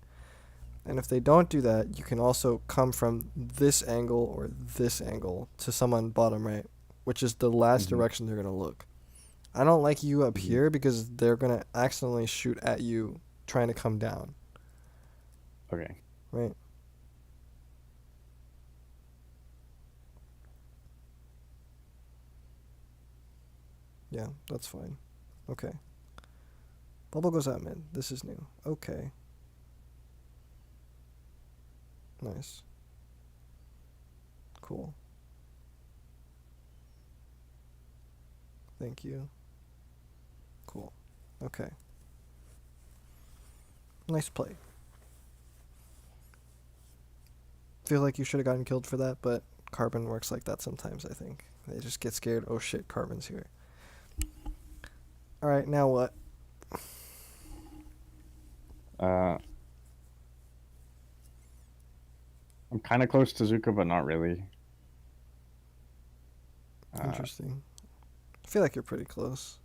And if they don't do that, you can also come from this angle or this angle to someone bottom right, which is the last direction they're going to look. I don't like you up here because they're going to accidentally shoot at you trying to come down. Okay. Right? Yeah, that's fine. Okay. Bubble goes out mid. This is new. Okay. Nice. Cool. Thank you. Cool. Okay. Nice play. Feel like you should have gotten killed for that, but Carbon works like that sometimes, I think. They just get scared. Oh shit, Carbon's here. Alright, now what? I'm kind of close to Zuka, but not really. Interesting. I feel like you're pretty close.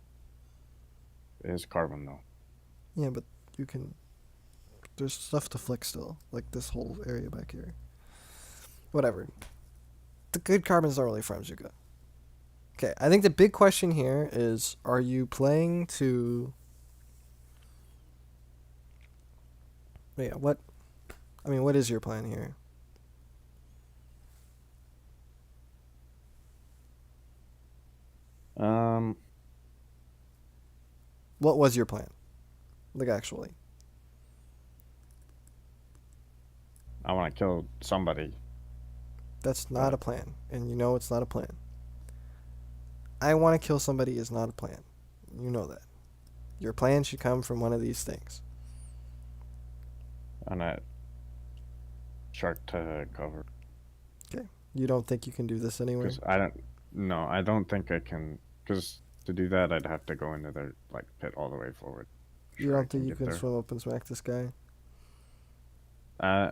It is Carbon though. Yeah, but you can. There's stuff to flick still, like this whole area back here. Whatever. The good Carbon's not really from Zuka. Okay, I think the big question here is: are you playing to? Yeah, what? I mean, what is your plan here? What was your plan? Like, actually. I want to kill somebody. That's not a plan, and you know it's not a plan. I want to kill somebody is not a plan. You know that. Your plan should come from one of these things. On a shark to cover. Okay. You don't think you can do this anywhere? Because I don't think I can. Because to do that, I'd have to go into their like pit all the way forward. You don't think you can swim up and smack this guy? I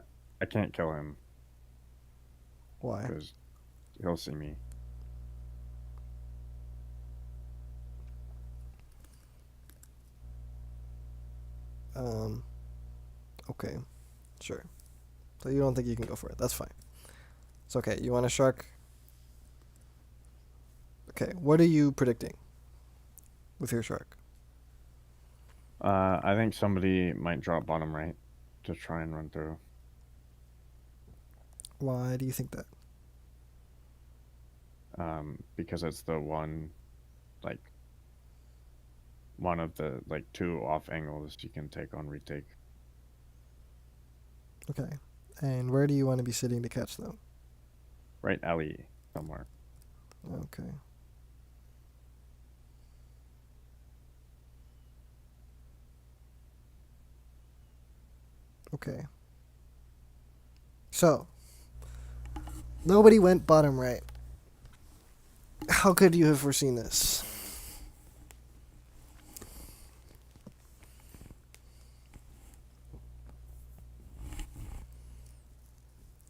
can't kill him. Why? Because he'll see me. Okay. Sure. So you don't think you can go for it. That's fine. It's okay. You want a shark? Okay. What are you predicting with your shark? I think somebody might drop bottom right to try and run through. Why do you think that? Because it's the one of the like two off angles you can take on retake. Okay. And where do you want to be sitting to catch them? Right alley somewhere. Okay. Okay. So, Nobody went bottom right. How could you have foreseen this?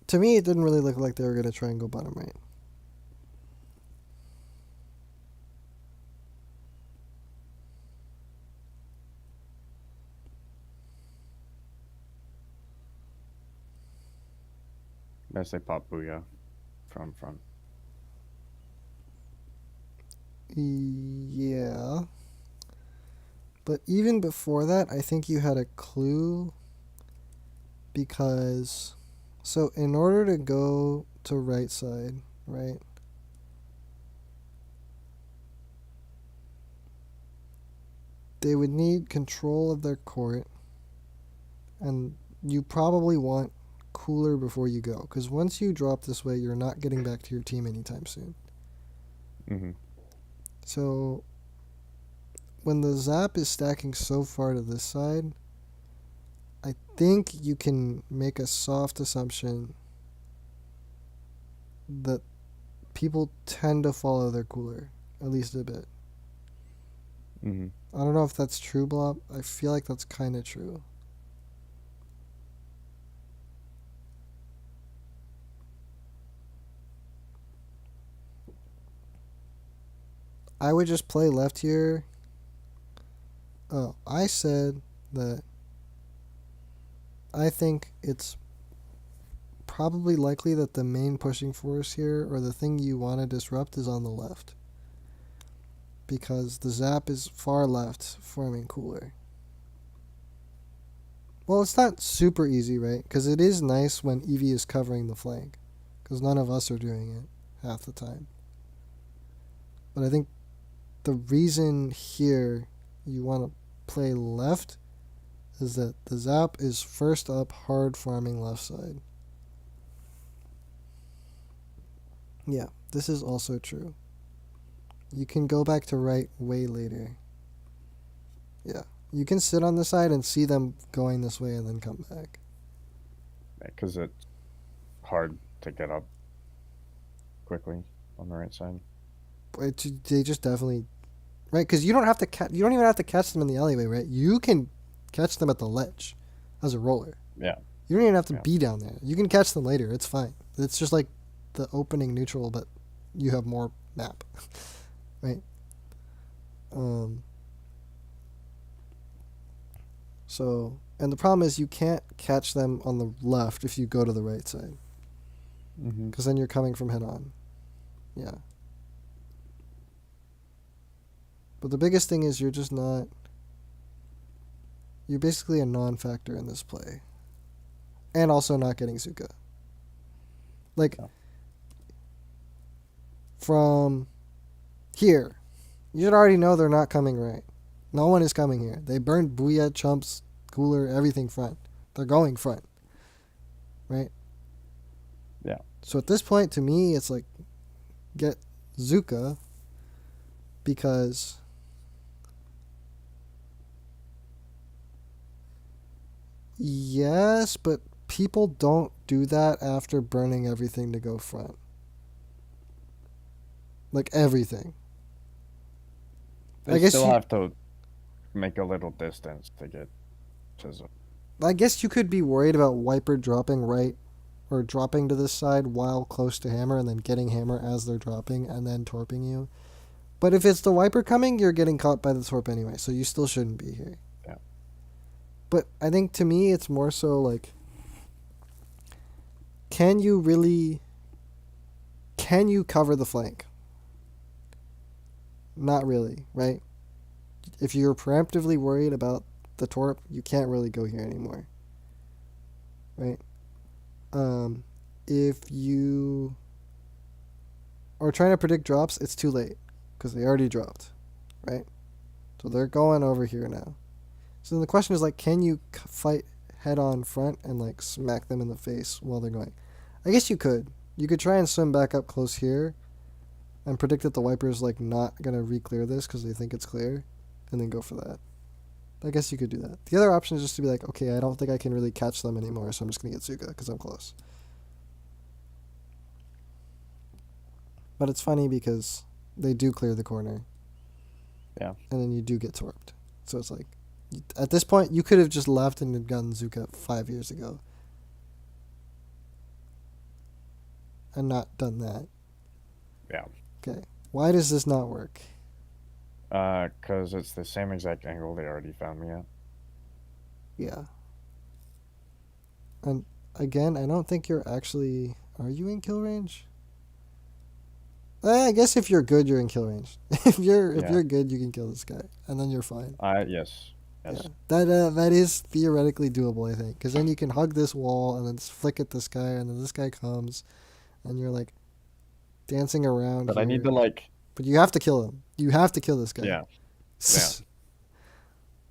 To me, it didn't really look like they were going to try and go bottom right. Unless they pop Booyah from front. Yeah. But even before that, I think you had a clue because. So, in order to go to right side, right? They would need control of their court, and you probably want cooler before you go, because once you drop this way, you're not getting back to your team anytime soon. Mm-hmm. So when the zap is stacking so far to this side, I think you can make a soft assumption that people tend to follow their cooler, at least a bit. Mm-hmm. I don't know if that's true, Blob. I feel like that's kind of true. I would just play left here. Oh, I said that I think it's probably likely that the main pushing force here, or the thing you want to disrupt, is on the left. Because the zap is far left, forming cooler. Well, it's not super easy, right? Because it is nice when Eevee is covering the flank. Because none of us are doing it half the time. But I think the reason here you want to play left is that the zap is first up hard farming left side. Yeah, this is also true. You can go back to right way later. Yeah. You can sit on the side and see them going this way and then come back. Because it's hard to get up quickly on the right side. They just definitely, right? Because you don't have to you don't even have to catch them in the alleyway, right? You can catch them at the ledge as a roller. Yeah. You don't even have to be down there. You can catch them later. It's fine. It's just like the opening neutral, but you have more map, right? So, and the problem is you can't catch them on the left if you go to the right side. Mm-hmm. Because then you're coming from head on. Yeah. But the biggest thing is you're just not. You're basically a non factor in this play. And also not getting Zuka. Like, No. From here, you should already know they're not coming right. No one is coming here. They burned Booyah, Chumps, Cooler, everything front. They're going front. Right? Yeah. So at this point, to me, it's like, get Zuka, because yes, but people don't do that after burning everything to go front. Like everything. They I guess still you, have to make a little distance to get to zone. I guess you could be worried about Wiper dropping right or dropping to this side while close to Hammer and then getting Hammer as they're dropping and then torping you. But if it's the Wiper coming, you're getting caught by the torp anyway, so you still shouldn't be here. Yeah. But I think to me it's more so like, can you cover the flank? Not really, right? If you're preemptively worried about the torp, you can't really go here anymore. Right? If you are trying to predict drops, it's too late because they already dropped, right? So they're going over here now. So then the question is like, can you fight head on front and like smack them in the face while they're going? I guess you could. You could try and swim back up close here and predict that the Wiper's like not gonna re-clear this because they think it's clear, and then go for that. I guess you could do that. The other option is just to be like, okay, I don't think I can really catch them anymore, so I'm just gonna get Zuka because I'm close. But it's funny because they do clear the corner. Yeah. And then you do get torped. So it's like, at this point, you could have just left and had gotten Zuka 5 years ago. And not done that. Yeah. Okay. Why does this not work? Because it's the same exact angle they already found me at. Yeah. And again, I don't think you're actually... Are you in kill range? I guess if you're good, you're in kill range. if you're good, you can kill this guy, and then you're fine. Yes. Yeah, that is theoretically doable, I think, because then you can hug this wall and then flick at this guy, and then this guy comes, and you're like dancing around. But here. I need to like. But you have to kill him. You have to kill this guy. Yeah. Yeah.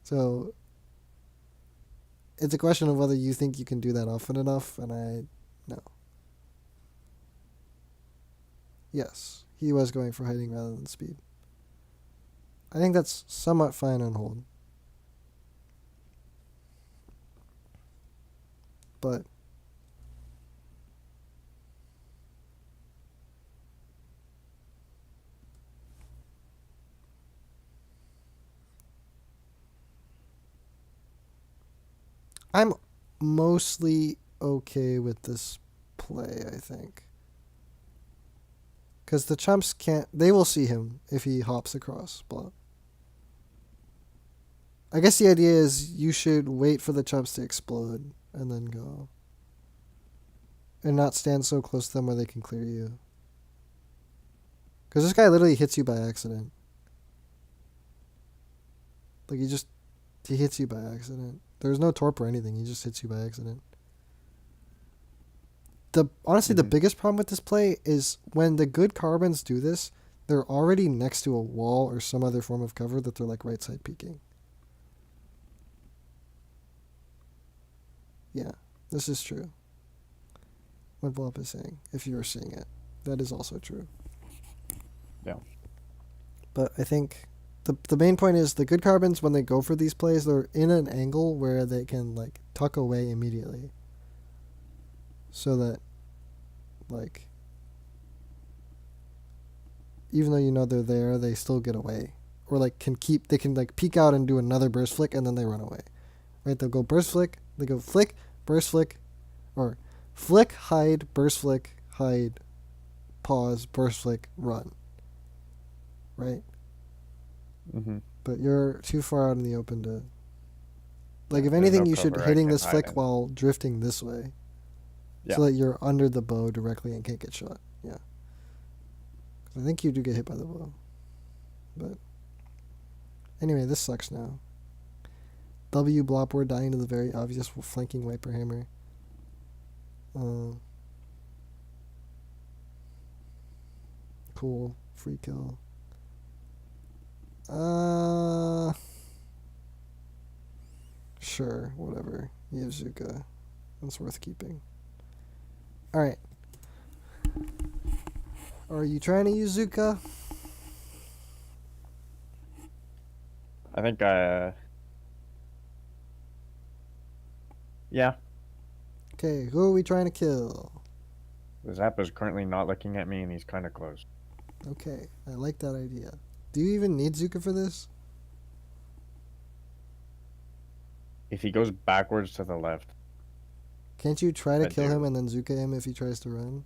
So it's a question of whether you think you can do that often enough, and I no. Yes, he was going for hiding rather than speed. I think that's somewhat fine on hold. But I'm mostly okay with this play, I think. Because the chumps can't... They will see him if he hops across. Blah. I guess the idea is you should wait for the chumps to explode and then go. And not stand so close to them where they can clear you. Because this guy literally hits you by accident. Like, he hits you by accident. There's no torp or anything. He just hits you by accident. Honestly, the biggest problem with this play is when the good carbons do this, they're already next to a wall or some other form of cover that they're like right side peeking. Yeah, this is true. What Blop is saying, if you were seeing it, that is also true. Yeah. But I think the main point is the good carbons, when they go for these plays, they're in an angle where they can like tuck away immediately. So that, like, even though you know they're there, they still get away. Or like they can like peek out and do another burst flick and then they run away. Right? They'll go burst flick, they go flick, burst flick, or flick, hide, burst flick, hide, pause, burst flick, run. Right? Mm-hmm. But you're too far out in the open to... Like, if There's anything, no you should cover I hitting can this hide flick in. while drifting this way. Yeah. So that you're under the bow directly and can't get shot. Yeah. 'Cause I think you do get hit by the bow. But anyway, this sucks now. W Blop, we're dying to the very obvious flanking wiper hammer. Cool. Free kill. Sure, whatever. You have Zuka. That's worth keeping. Alright. Are you trying to use Zuka? I think yeah. Okay, who are we trying to kill? The Zap is currently not looking at me and he's kind of close. Okay, I like that idea. Do you even need Zuka for this? If he goes backwards to the left, Can't you try to I kill do. him and then Zuka him if he tries to run?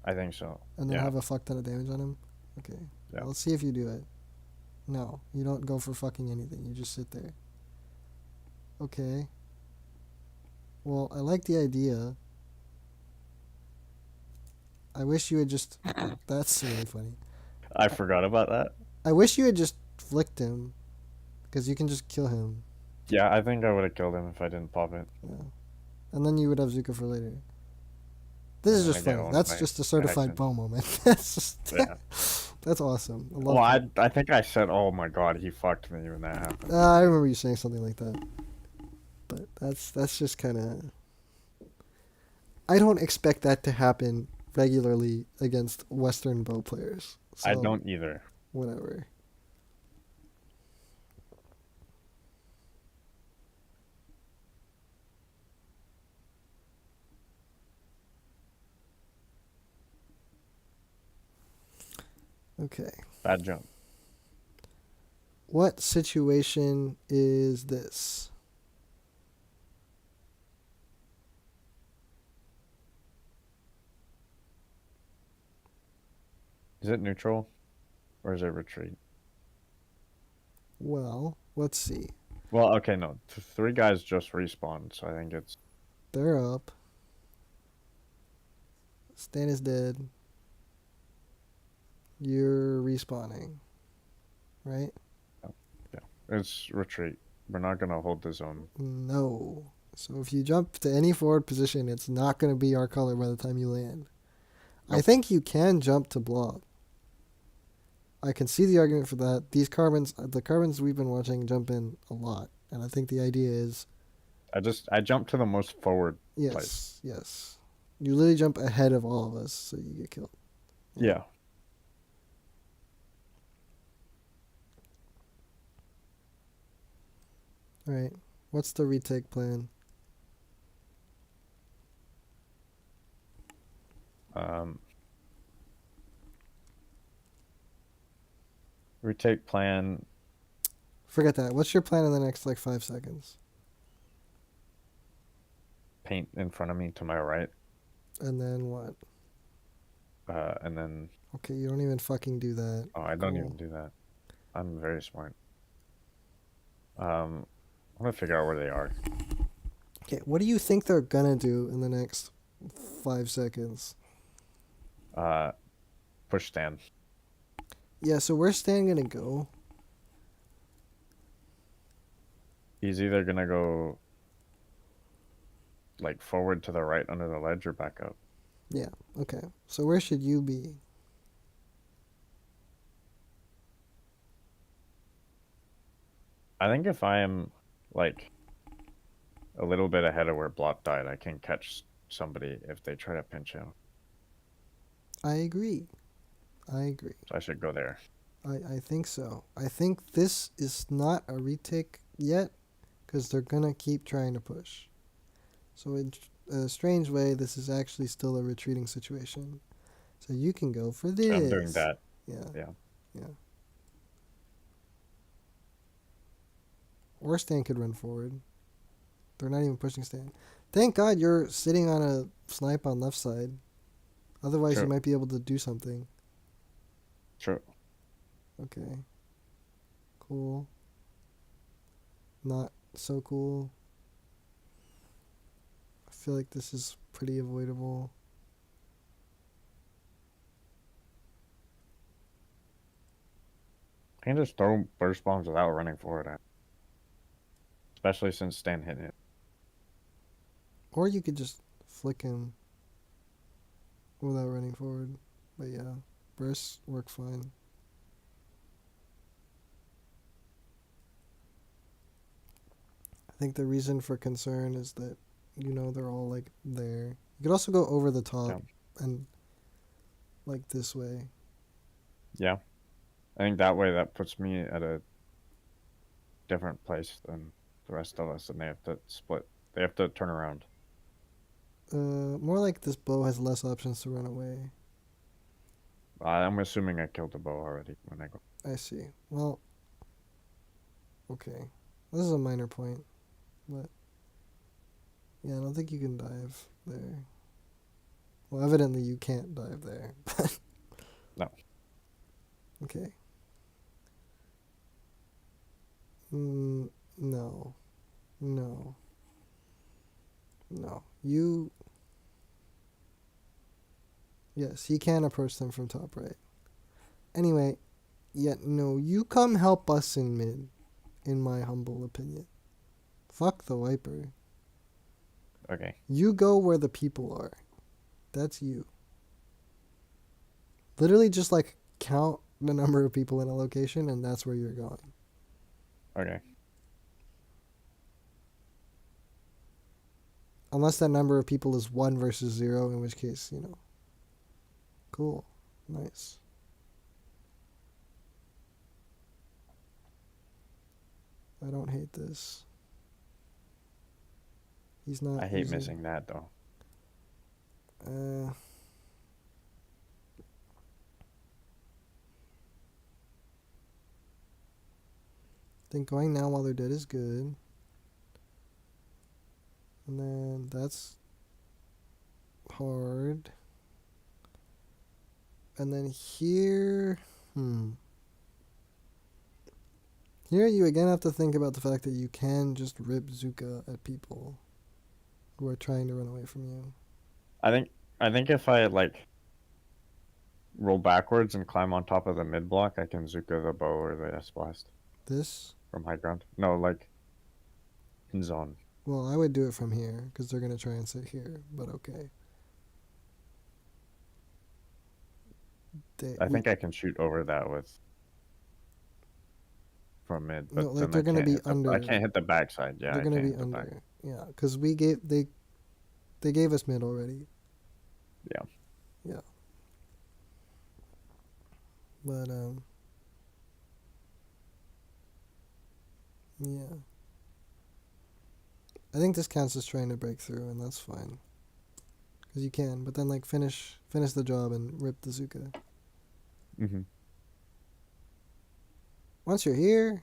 I think so. And then Yeah. have a fuck ton of damage on him? Okay. Yeah. Let's see if you do it. No, you don't go for fucking anything. You just sit there. Okay. Well, I like the idea. I wish you had just... That's really funny. I forgot about that. I wish you had just flicked him. Because you can just kill him. Yeah, I think I would have killed him if I didn't pop it. Yeah. And then you would have Zuka for later. This is And just then I get funny. all That's my just a certified action. bow moment. That's just... Yeah. That's awesome. I love Well, that. I think I said, "Oh my god, he fucked me" when that happened. I remember you saying something like that. But that's just kind of... I don't expect that to happen regularly against Western bow players. So, I don't either. Whatever. Okay. Bad jump. What situation is this? Is it neutral or is it retreat? Well, let's see. Well, okay, no. Three guys just respawned, so I think it's They're up. Stan is dead. You're respawning, right? yeah. It's retreat. We're not gonna hold the zone. No. So if you jump to any forward position, it's not going to be our color by the time you land. I Nope. think you can jump to blob. I can see the argument for that. These carbons, the carbons we've been watching, jump in a lot, and I think the idea is I jumped to the most forward place. yes, yes. You literally jump ahead of all of us, so you get killed. Yeah. All right. What's the retake plan? Um. Retake plan. Forget that. What's your plan in the next like 5 seconds? Paint in front of me to my right. And then what? And then Okay, you don't even fucking do that. oh, I don't even do that. I'm very smart. I'm gonna figure out where they are. Okay, what do you think they're gonna do in the next 5 seconds? Push stand. Yeah, so where's Stan gonna go? He's either gonna go like forward to the right under the ledge or back up. Yeah, okay. So where should you be? I think if I am like a little bit ahead of where Blot died, I can catch somebody if they try to pinch him. I agree. I agree. So I should go there. I think so. I think this is not a retake yet because they're gonna keep trying to push. So in a strange way, this is actually still a retreating situation. So you can go for this. So I'm doing that. Yeah. Yeah. Yeah. Or Stan could run forward. They're not even pushing Stan. Thank God you're sitting on a snipe on left side. Otherwise, you True. might be able to do something. True. Okay. Cool. Not so cool. I feel like this is pretty avoidable. I can just throw burst bombs without running forward. Especially since Stan hit it. Or you could just flick him without running forward. But yeah, bursts work fine. I think the reason for concern is that they're all like there. You could also go over the top and like this way. Yeah. I think that way that puts me at a different place than the rest of us, and they have to split. They have to turn around. More like this bow has less options to run away. I'm assuming I killed the bow already when I go. I see. Well, okay. This is a minor point, but yeah, I don't think you can dive there. Well, evidently you can't dive there. No. Okay. No. No. No. You. Yes, he can approach them from top right. Anyway, yeah, no, you come help us in mid, in my humble opinion. Fuck the wiper. Okay. You go where the people are. That's you. Literally just like count the number of people in a location and that's where you're going. Okay. Unless that number of people is 1 versus 0, in which case, Cool. Nice. I don't hate this. He's not. I hate missing that though. think going now while they're dead is good. And then that's hard. And then here, here you again have to think about the fact that you can just rip Zuka at people who are trying to run away from you. I think if I like roll backwards and climb on top of the mid block, I can Zuka the bow or the S blast This, from high ground. No, like in zone. well, I would do it from here because they're gonna try and sit here. But okay, I think I can shoot over that with from mid, no, but like then they're gonna be under. I can't hit the backside. Yeah, They're I gonna can't be hit the back. under. Yeah, because they gave us mid already. Yeah. Yeah. But yeah. I think this counts as trying to break through, and that's fine. Because you can, but then like finish the job and rip the Zuka. Mhm. Once you're here,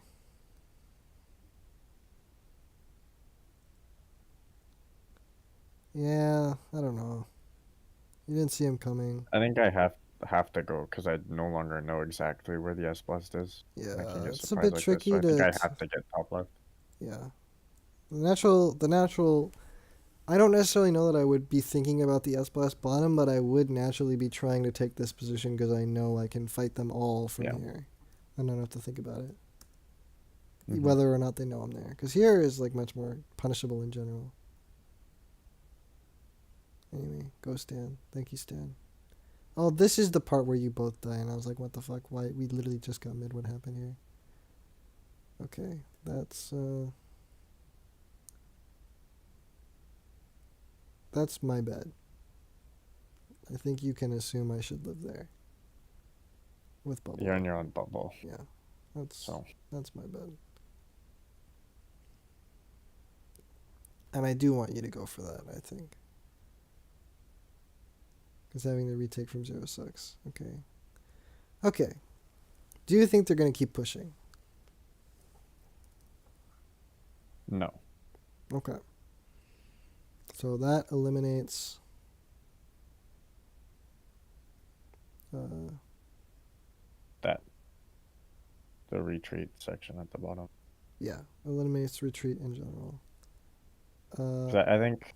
yeah, I don't know. You didn't see him coming. I think I have to go because I no longer know exactly where the S blast is. I can Yeah, get it's a surprised bit like this, so tricky I think I to have to get top left. yeah. The natural. I don't necessarily know that I would be thinking about the S blast bottom, but I would naturally be trying to take this position because I know I can fight them all from Yeah. here. I don't have to think about it. Mhm. Whether or not they know I'm there. Because here is like much more punishable in general. Anyway, go Stan. Thank you, Stan. Oh, this is the part where you both die, and I was like, what the fuck? Why? We literally just got mid. What happened here? Okay, that's my bad. I think you can assume I should live there. With bubble. You're on your own bubble. Yeah, that's my bad. And I do want you to go for that, I think. Because having the retake from zero sucks. Okay. Okay. Do you think they're going to keep pushing? No. Okay. So that eliminates... The retreat section at the bottom. yeah, eliminates retreat in general. I think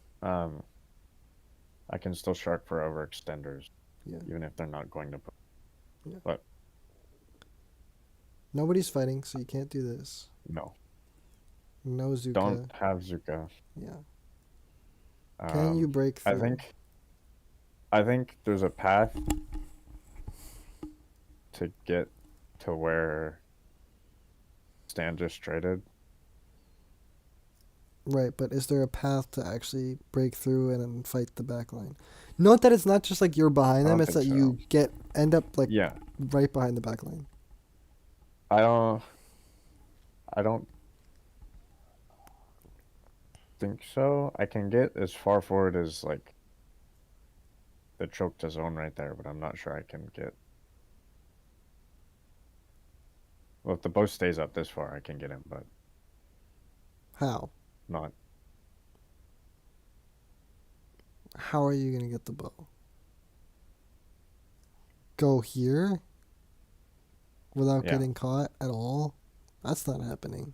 I can still shark for overextenders. Yeah. Even if they're not going to put. Yeah. But nobody's fighting, so you can't do this. no. No Zuka. Don't have Zuka. Yeah. Can you break through? I think there's a path to get to where Stan just traded. Right, but is there a path to actually break through and then fight the back line? Note that it's not just like you're behind them, it's that you end up like right behind the back line. I don't think so. I can get as far forward as like the choke to zone right there, but I'm not sure I can get. Well, if the bow stays up this far, I can get him, but how? Not. How are you gonna get the bow? Go here without getting caught at all? That's not happening.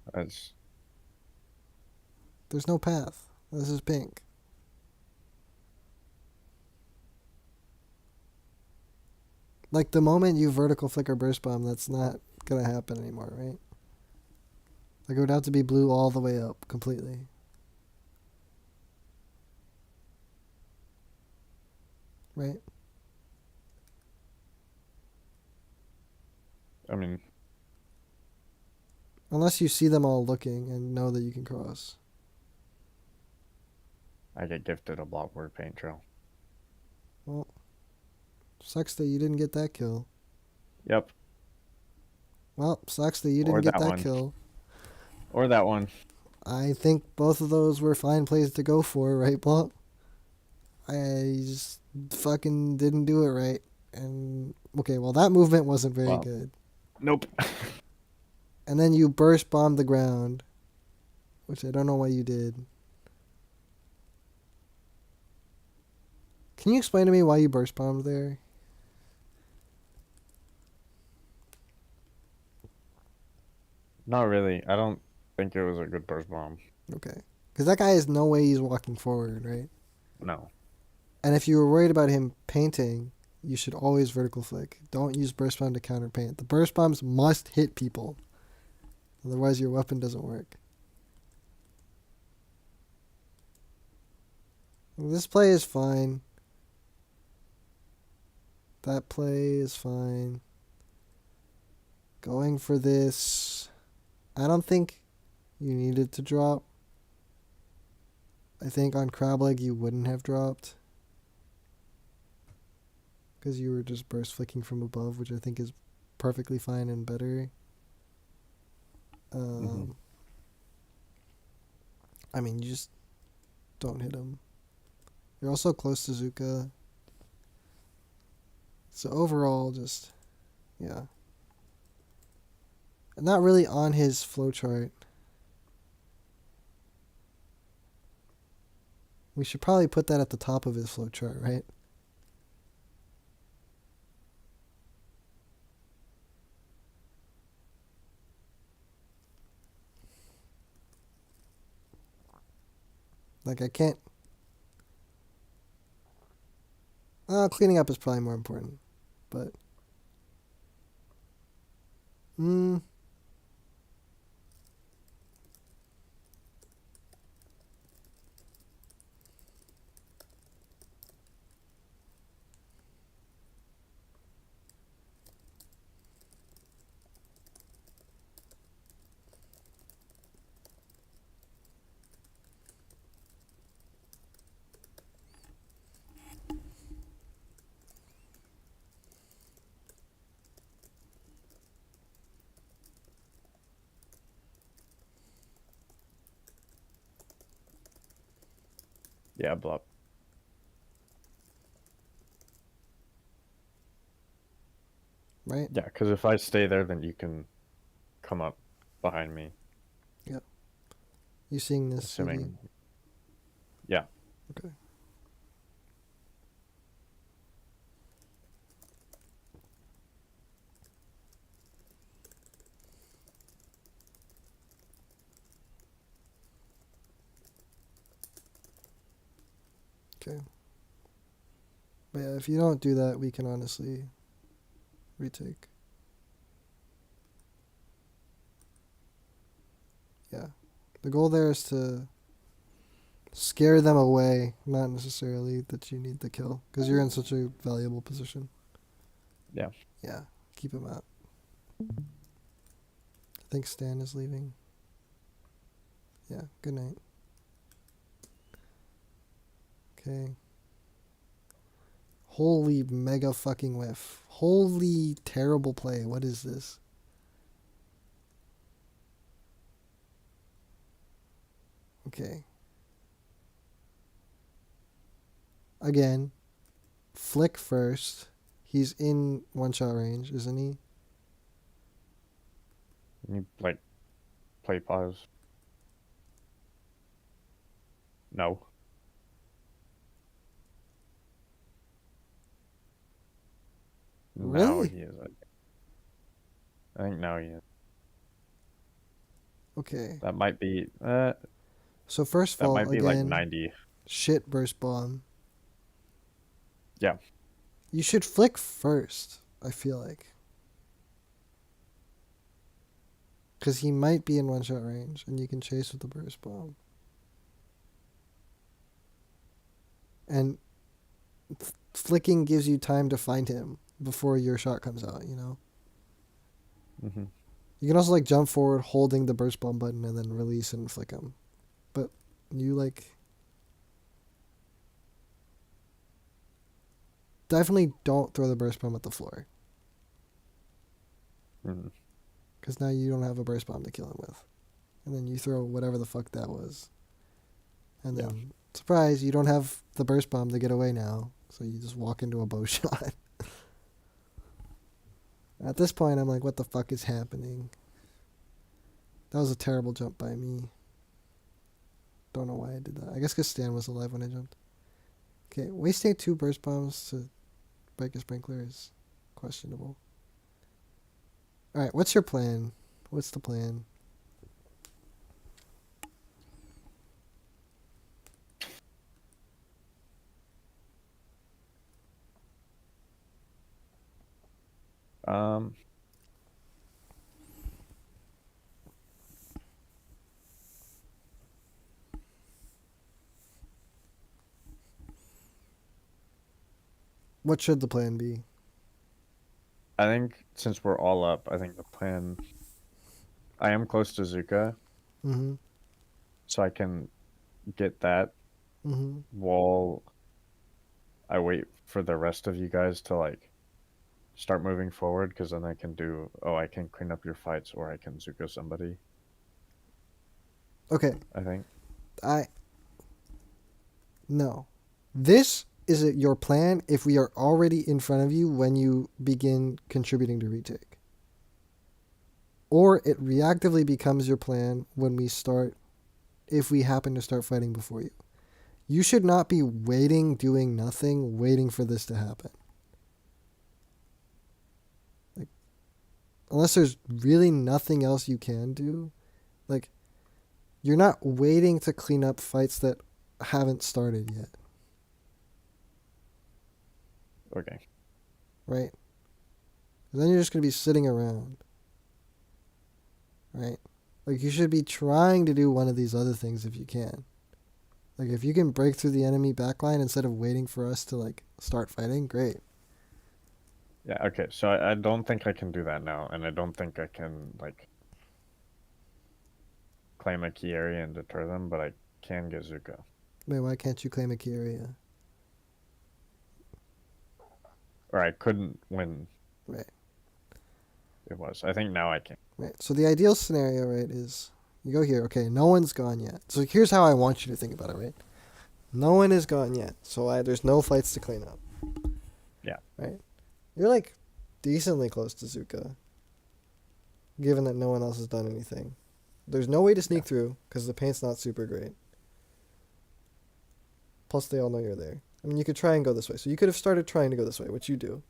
There's no path. This is pink. Like the moment you vertical flicker burst bomb, that's not gonna happen anymore, right? Like it would have to be blue all the way up completely. Right? I mean, unless you see them all looking and know that you can cross. I get gifted a blockboard paint trail. Well, sucks that you didn't get that kill. Yep. Well, sucks that you didn't get that kill. Or that one. I think both of those were fine plays to go for, right, Plump? I just fucking didn't do it right. And, okay, well, that movement wasn't very good. Nope. And then you burst bomb the ground, which I don't know why you did. Can you explain to me why you burst bombed there? Not really. I don't think it was a good burst bomb. Okay. Because that guy has no way he's walking forward, right? No. And if you were worried about him painting, you should always vertical flick. Don't use burst bomb to counter paint. The burst bombs must hit people. Otherwise, your weapon doesn't work. This play is fine. That play is fine. Going for this. I don't think you needed to drop. I think on crab leg you wouldn't have dropped. Because you were just burst flicking from above, which I think is perfectly fine and better. I mean, you just don't hit him. You're also close to Zuka. So overall, just, yeah. Not really on his flowchart. We should probably put that at the top of his flowchart, right? Like, I can't... cleaning up is probably more important. But... Yeah, bluff. Right? Yeah, because if I stay there, then you can come up behind me. Yep. You seeing this? Assuming. CD? Yeah. Okay. Okay. But yeah, if you don't do that, we can honestly retake. Yeah. The goal there is to scare them away, not necessarily that you need the kill, because you're in such a valuable position. Yeah. Yeah. Keep him out. I think Stan is leaving. Yeah. Good night. Okay. Holy mega fucking whiff. Holy terrible play. What is this? Okay. Again. Flick first. He's in one shot range, isn't he? You like play pause. No. Now Really? he is. I think now he is. Okay. That might be. So first of That all, might be again, like 90. shit burst bomb. Yeah. You should flick first, I feel like. Because he might be in one shot range, and you can chase with the burst bomb. And flicking gives you time to find him before your shot comes out, you know? Mm-hmm. You can also, like, jump forward holding the burst bomb button and then release and flick him. But you, like... Definitely don't throw the burst bomb at the floor. Mm-hmm. Because now you don't have a burst bomb to kill him with. And then you throw whatever the fuck that was. And then, surprise, you don't have the burst bomb to get away now. So you just walk into a bow shot. At this point, I'm like, what the fuck is happening? That was a terrible jump by me. Don't know why I did that. I guess because Stan was alive when I jumped. Okay, wasting 2 burst bombs to break a sprinkler is questionable. Alright, what's your plan? What's the plan? Um, What should the plan be? I think since we're all up, I think the plan. I am close to Zuka, Mm-hmm. so I can get that Mm-hmm. while I wait for the rest of you guys to like start moving forward, because then I can do. Oh, I can clean up your fights, or I can Zuka somebody. Okay, I think. I no. This is your plan if we are already in front of you when you begin contributing to retake. Or it reactively becomes your plan when we start, if we happen to start fighting before you. You should not be waiting, doing nothing, waiting for this to happen. Like, unless there's really nothing else you can do, like, you're not waiting to clean up fights that haven't started yet, Okay. right? Then you're just going to be sitting around, right? Like, you should be trying to do one of these other things if you can. Like, if you can break through the enemy backline instead of waiting for us to, like, start fighting, great. Yeah. Okay. So I don't think I can do that now, and I don't think I can like claim a key area and deter them, but I can get Zuka. Wait, why can't you claim a key area? Or I couldn't when Right, it was. I think now I can. right. So the ideal scenario, right, is you go here. Okay, no one's gone yet. So here's how I want you to think about it, right? No one is gone yet. So there's no fights to clean up. Yeah. Right? You're like decently close to Zuka, given that no one else has done anything. There's no way to sneak through because the paint's not super great. Plus, they all know you're there. I mean, you could try and go this way. So you could have started trying to go this way, which you do.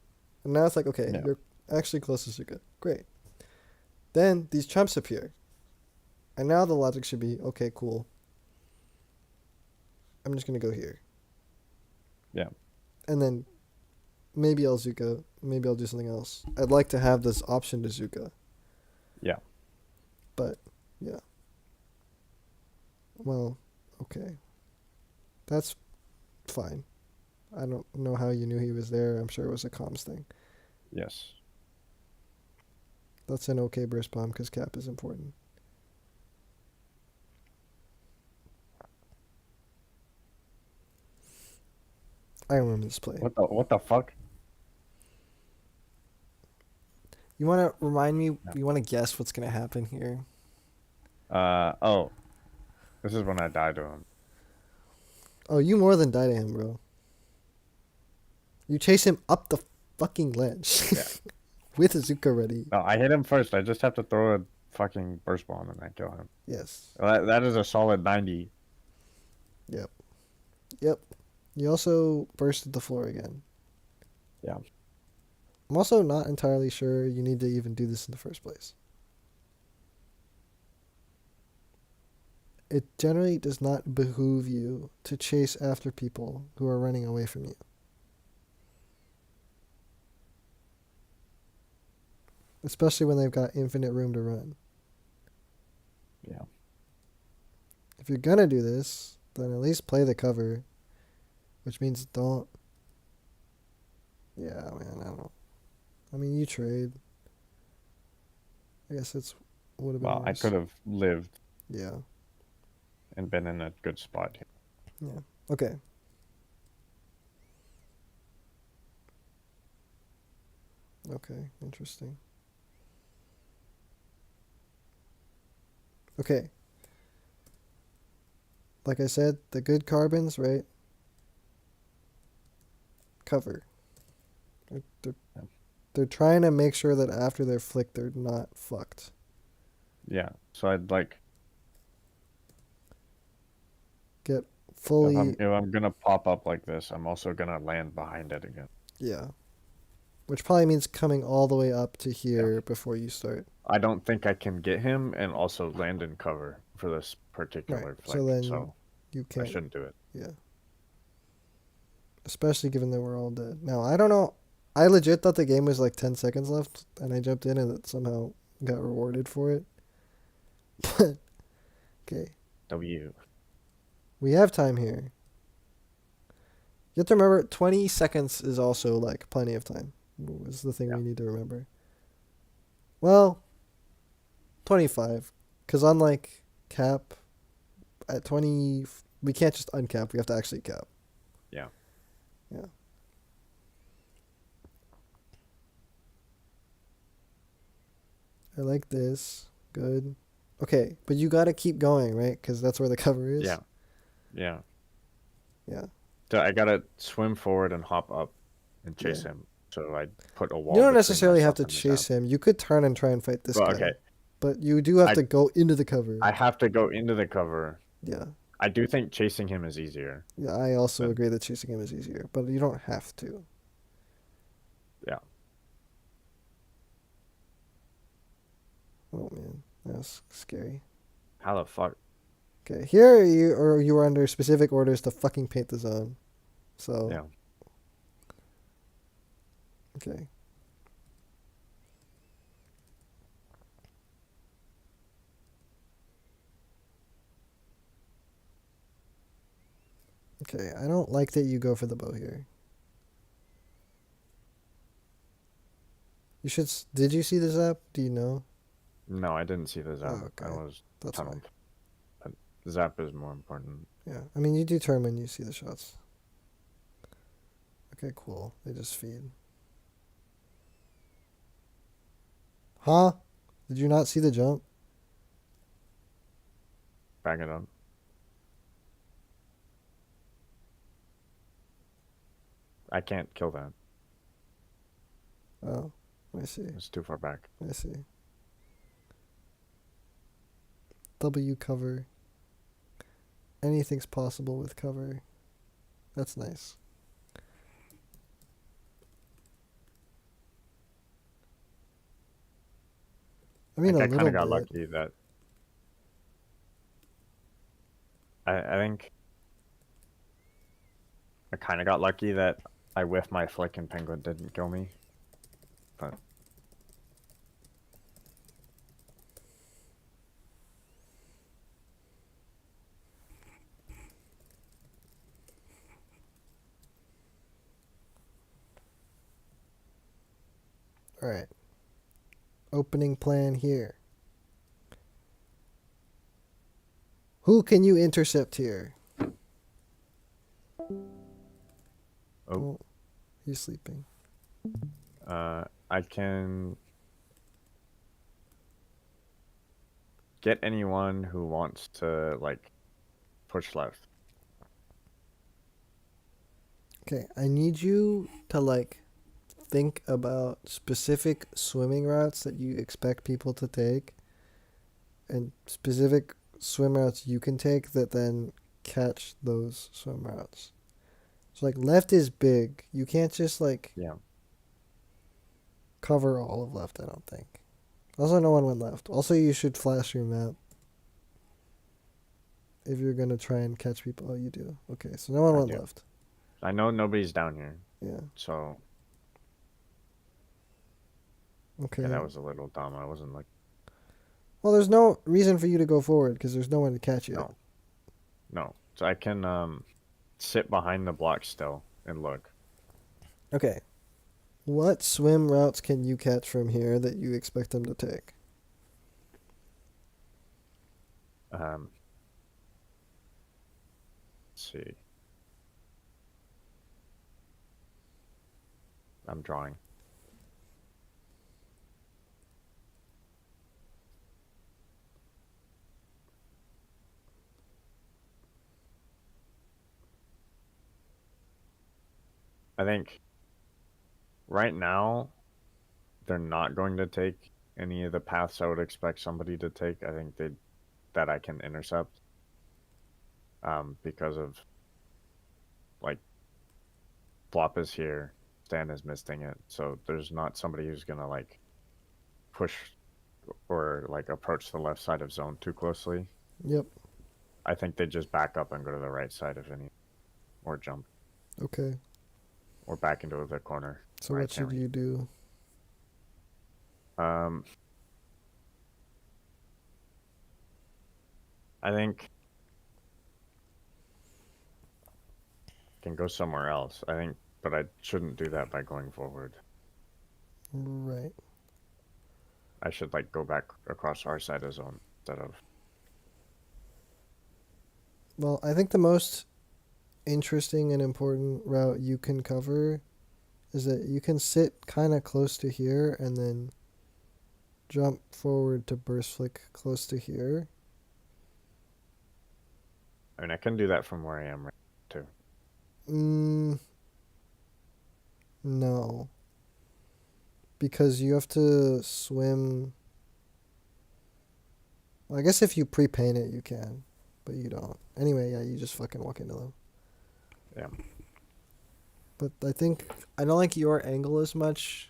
And now it's like, okay, Yeah. you're actually close to Zuka. Great. Then these chumps appear. And now the logic should be, okay, cool. I'm just going to go here. Yeah. And then maybe I'll Zuka. Maybe I'll do something else. I'd like to have this option to Zuka. Yeah. But, yeah. Well, okay. That's fine. I don't know how you knew he was there. I'm sure it was a comms thing. Yes. That's an okay burst bomb because cap is important. I remember this play. What the fuck? You want to remind me? No. You want to guess what's going to happen here? Oh. This is when I died to him. Oh, you more than die to him, bro. You chase him up the fucking ledge. Yeah. With Azuka ready. No, I hit him first. I just have to throw a fucking burst bomb and I kill him. Yes. That is a solid 90. Yep. Yep. You also bursted the floor again. Yeah. I'm also not entirely sure you need to even do this in the first place. It generally does not behoove you to chase after people who are running away from you. Especially when they've got infinite room to run. Yeah. If you're gonna do this, then at least play the cover. Which means don't... Yeah, man, I don't know. I mean, you trade. I guess it's would have been Well, I worse. could have lived Yeah. and been in a good spot here. Yeah. Okay. Okay, interesting. Okay. Like I said, the good carbons, right? Cover. They're, Yeah. they're trying to make sure that after they're flicked, they're not fucked. Yeah. So I'd like Get if I'm fully, if I'm gonna pop up like this, I'm also gonna land behind it again. yeah. Which probably means coming all the way up to Yeah. here before you start. I don't think I can get him and also land in cover for this Right. particular So flank, then so you I can't, shouldn't do it. yeah. Especially given that we're all dead. Now, I don't know. I legit thought the game was like 10 seconds left, and I jumped in and it somehow got rewarded for it. But, okay. W. We have time here. You have to remember, 20 seconds is also like plenty of time. Is the thing Yeah. we need to remember. Well, 25. Because unlike cap, at 20, we can't just uncap. We have to actually cap. Yeah. Yeah. I like this. Good. Okay, but you gotta keep going, right? Because that's where the cover is. Yeah. Yeah. Yeah. So I gotta swim forward and hop up and Yeah. chase him. So I put a You wall don't between necessarily have myself to and the zap. chase him. You could turn and try and fight this Well, guy. okay. But you do have I to go into the cover. I have to go into the cover. Yeah. I do think chasing him is easier. Yeah, I also Than agree that chasing him is easier, but you don't have to. yeah. Oh man, that's scary. How the fuck? Okay, here you are under specific orders to fucking paint the zone. So Yeah. okay. Okay, I don't like that you go for the bow here. You should. Did you see the zap? Do you know? No, I didn't see the zap. Oh, I okay, was that's fine. tunneled. But zap is more important. Yeah, I mean you do turn when you see the shots. Okay, cool. They just feed. Huh? Did you not see the jump? Back it up. I can't kill that. Oh, I see. It's too far back. I see. W cover. Anything's possible with cover. That's nice. I mean, I a think I kind little of got bit. lucky that I think I kind of got lucky that I whiffed my flick and penguin didn't kill me. But All right. Opening plan here. Who can you intercept here? oh, He's sleeping. I can get anyone who wants to like push left. Okay, I need you to like think about specific swimming routes that you expect people to take and specific swim routes you can take that then catch those swim routes. So like left is big. You can't just like Yeah. cover all of left, I don't think. Also no one went left. Also you should flash your map if you're gonna try and catch people. Oh you do. Okay, so no one I went do. left. I know nobody's down here, Yeah. so Okay. yeah, that was a little dumb. I wasn't like Well there's no reason for you to go forward because there's no one to catch you. no. So I can sit behind the block still and look. Okay. What swim routes can you catch from here that you expect them to take? Let's see. I'm drawing. I think right now they're not going to take any of the paths I would expect somebody to take. I think that I can intercept. Because of like Flop is here, Stan is missing it, so there's not somebody who's gonna like push or like approach the left side of zone too closely. Yep. I think they just back up and go to the right side if any, or jump, Okay. or back into the corner. So Where I what can't should you do? I think I can go somewhere else. I think, but I shouldn't do that by going forward. Right. I should like go back across our side of zone instead of. Well, I think the most interesting and important route you can cover is that you can sit kind of close to here and then jump forward to burst flick close to here. I mean, I can do that from where I am right too. No. Because you have to swim. Well, I guess if you pre-paint it, you can, but you don't. Anyway, yeah, you just fucking walk into them. Yeah. But I don't like your angle as much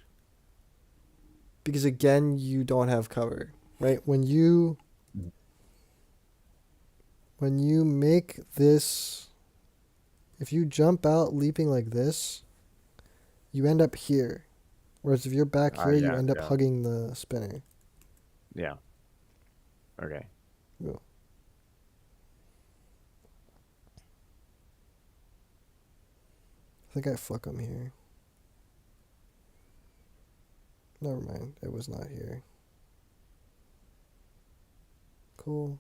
because again, you don't have cover, right? When you make this, if you jump out leaping like this, you end up here. Whereas if you're back here, you Yeah, end up yeah, hugging the spinner. yeah. Okay. Go. I think I fuck him here. Never mind. It was not here. Cool.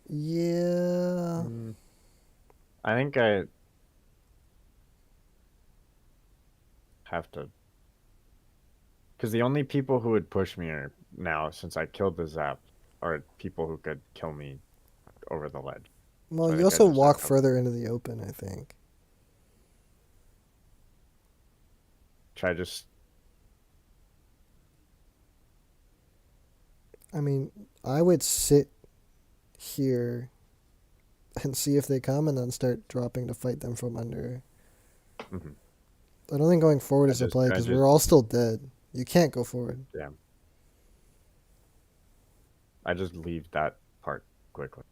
Yeah. I think I have to, because the only people who would push me are now, since I killed the Zap, are people who could kill me over the ledge. Well, So I you think I also just have walk to further into the open, I think. try just. I mean, I would sit here and see if they come and then start dropping to fight them from under. Mhm. I don't think going forward is a play I because just, we're all still dead. You can't go forward. yeah. I just leave that part quickly.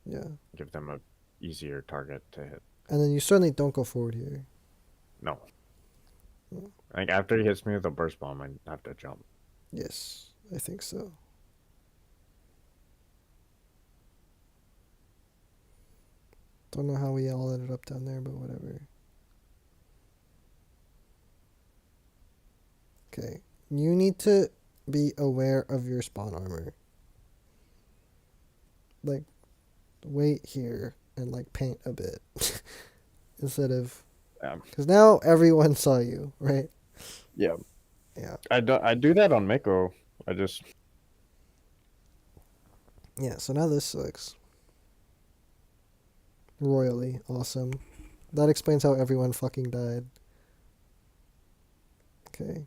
Yeah. Give them a easier target to hit. And then you certainly don't go forward here. No. Mm. Like after he hits me with a burst bomb, I have to jump. Yes, I think so. Don't know how we all ended up down there, but whatever. Okay. You need to be aware of your spawn armor. Like, wait here and, like, paint a bit. Instead of... Because now everyone saw you, right? Yeah. Yeah. I do that on Mako. I just. Yeah, so now this sucks. Royally awesome. That explains how everyone fucking died. Okay.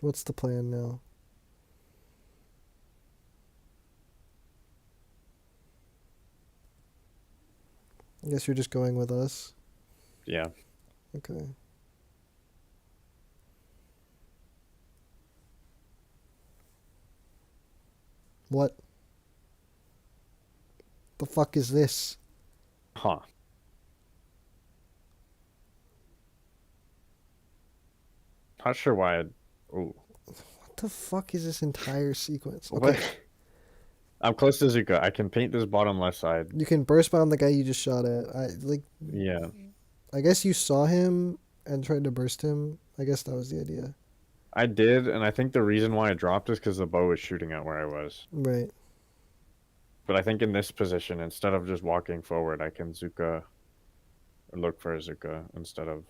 What's the plan now? I guess you're just going with us. Yeah. Okay. What? The fuck is this? Huh. Not sure why. Ooh. What the fuck is this entire sequence? What? Okay. I'm close to Zuka. I can paint this bottom left side. You can burst bomb the guy you just shot at. Yeah. I guess you saw him and tried to burst him. I guess that was the idea. I did, and I think the reason why I dropped is because the bow was shooting at where I was. Right. But I think in this position, instead of just walking forward, I can Zuka or look for a Zuka instead of.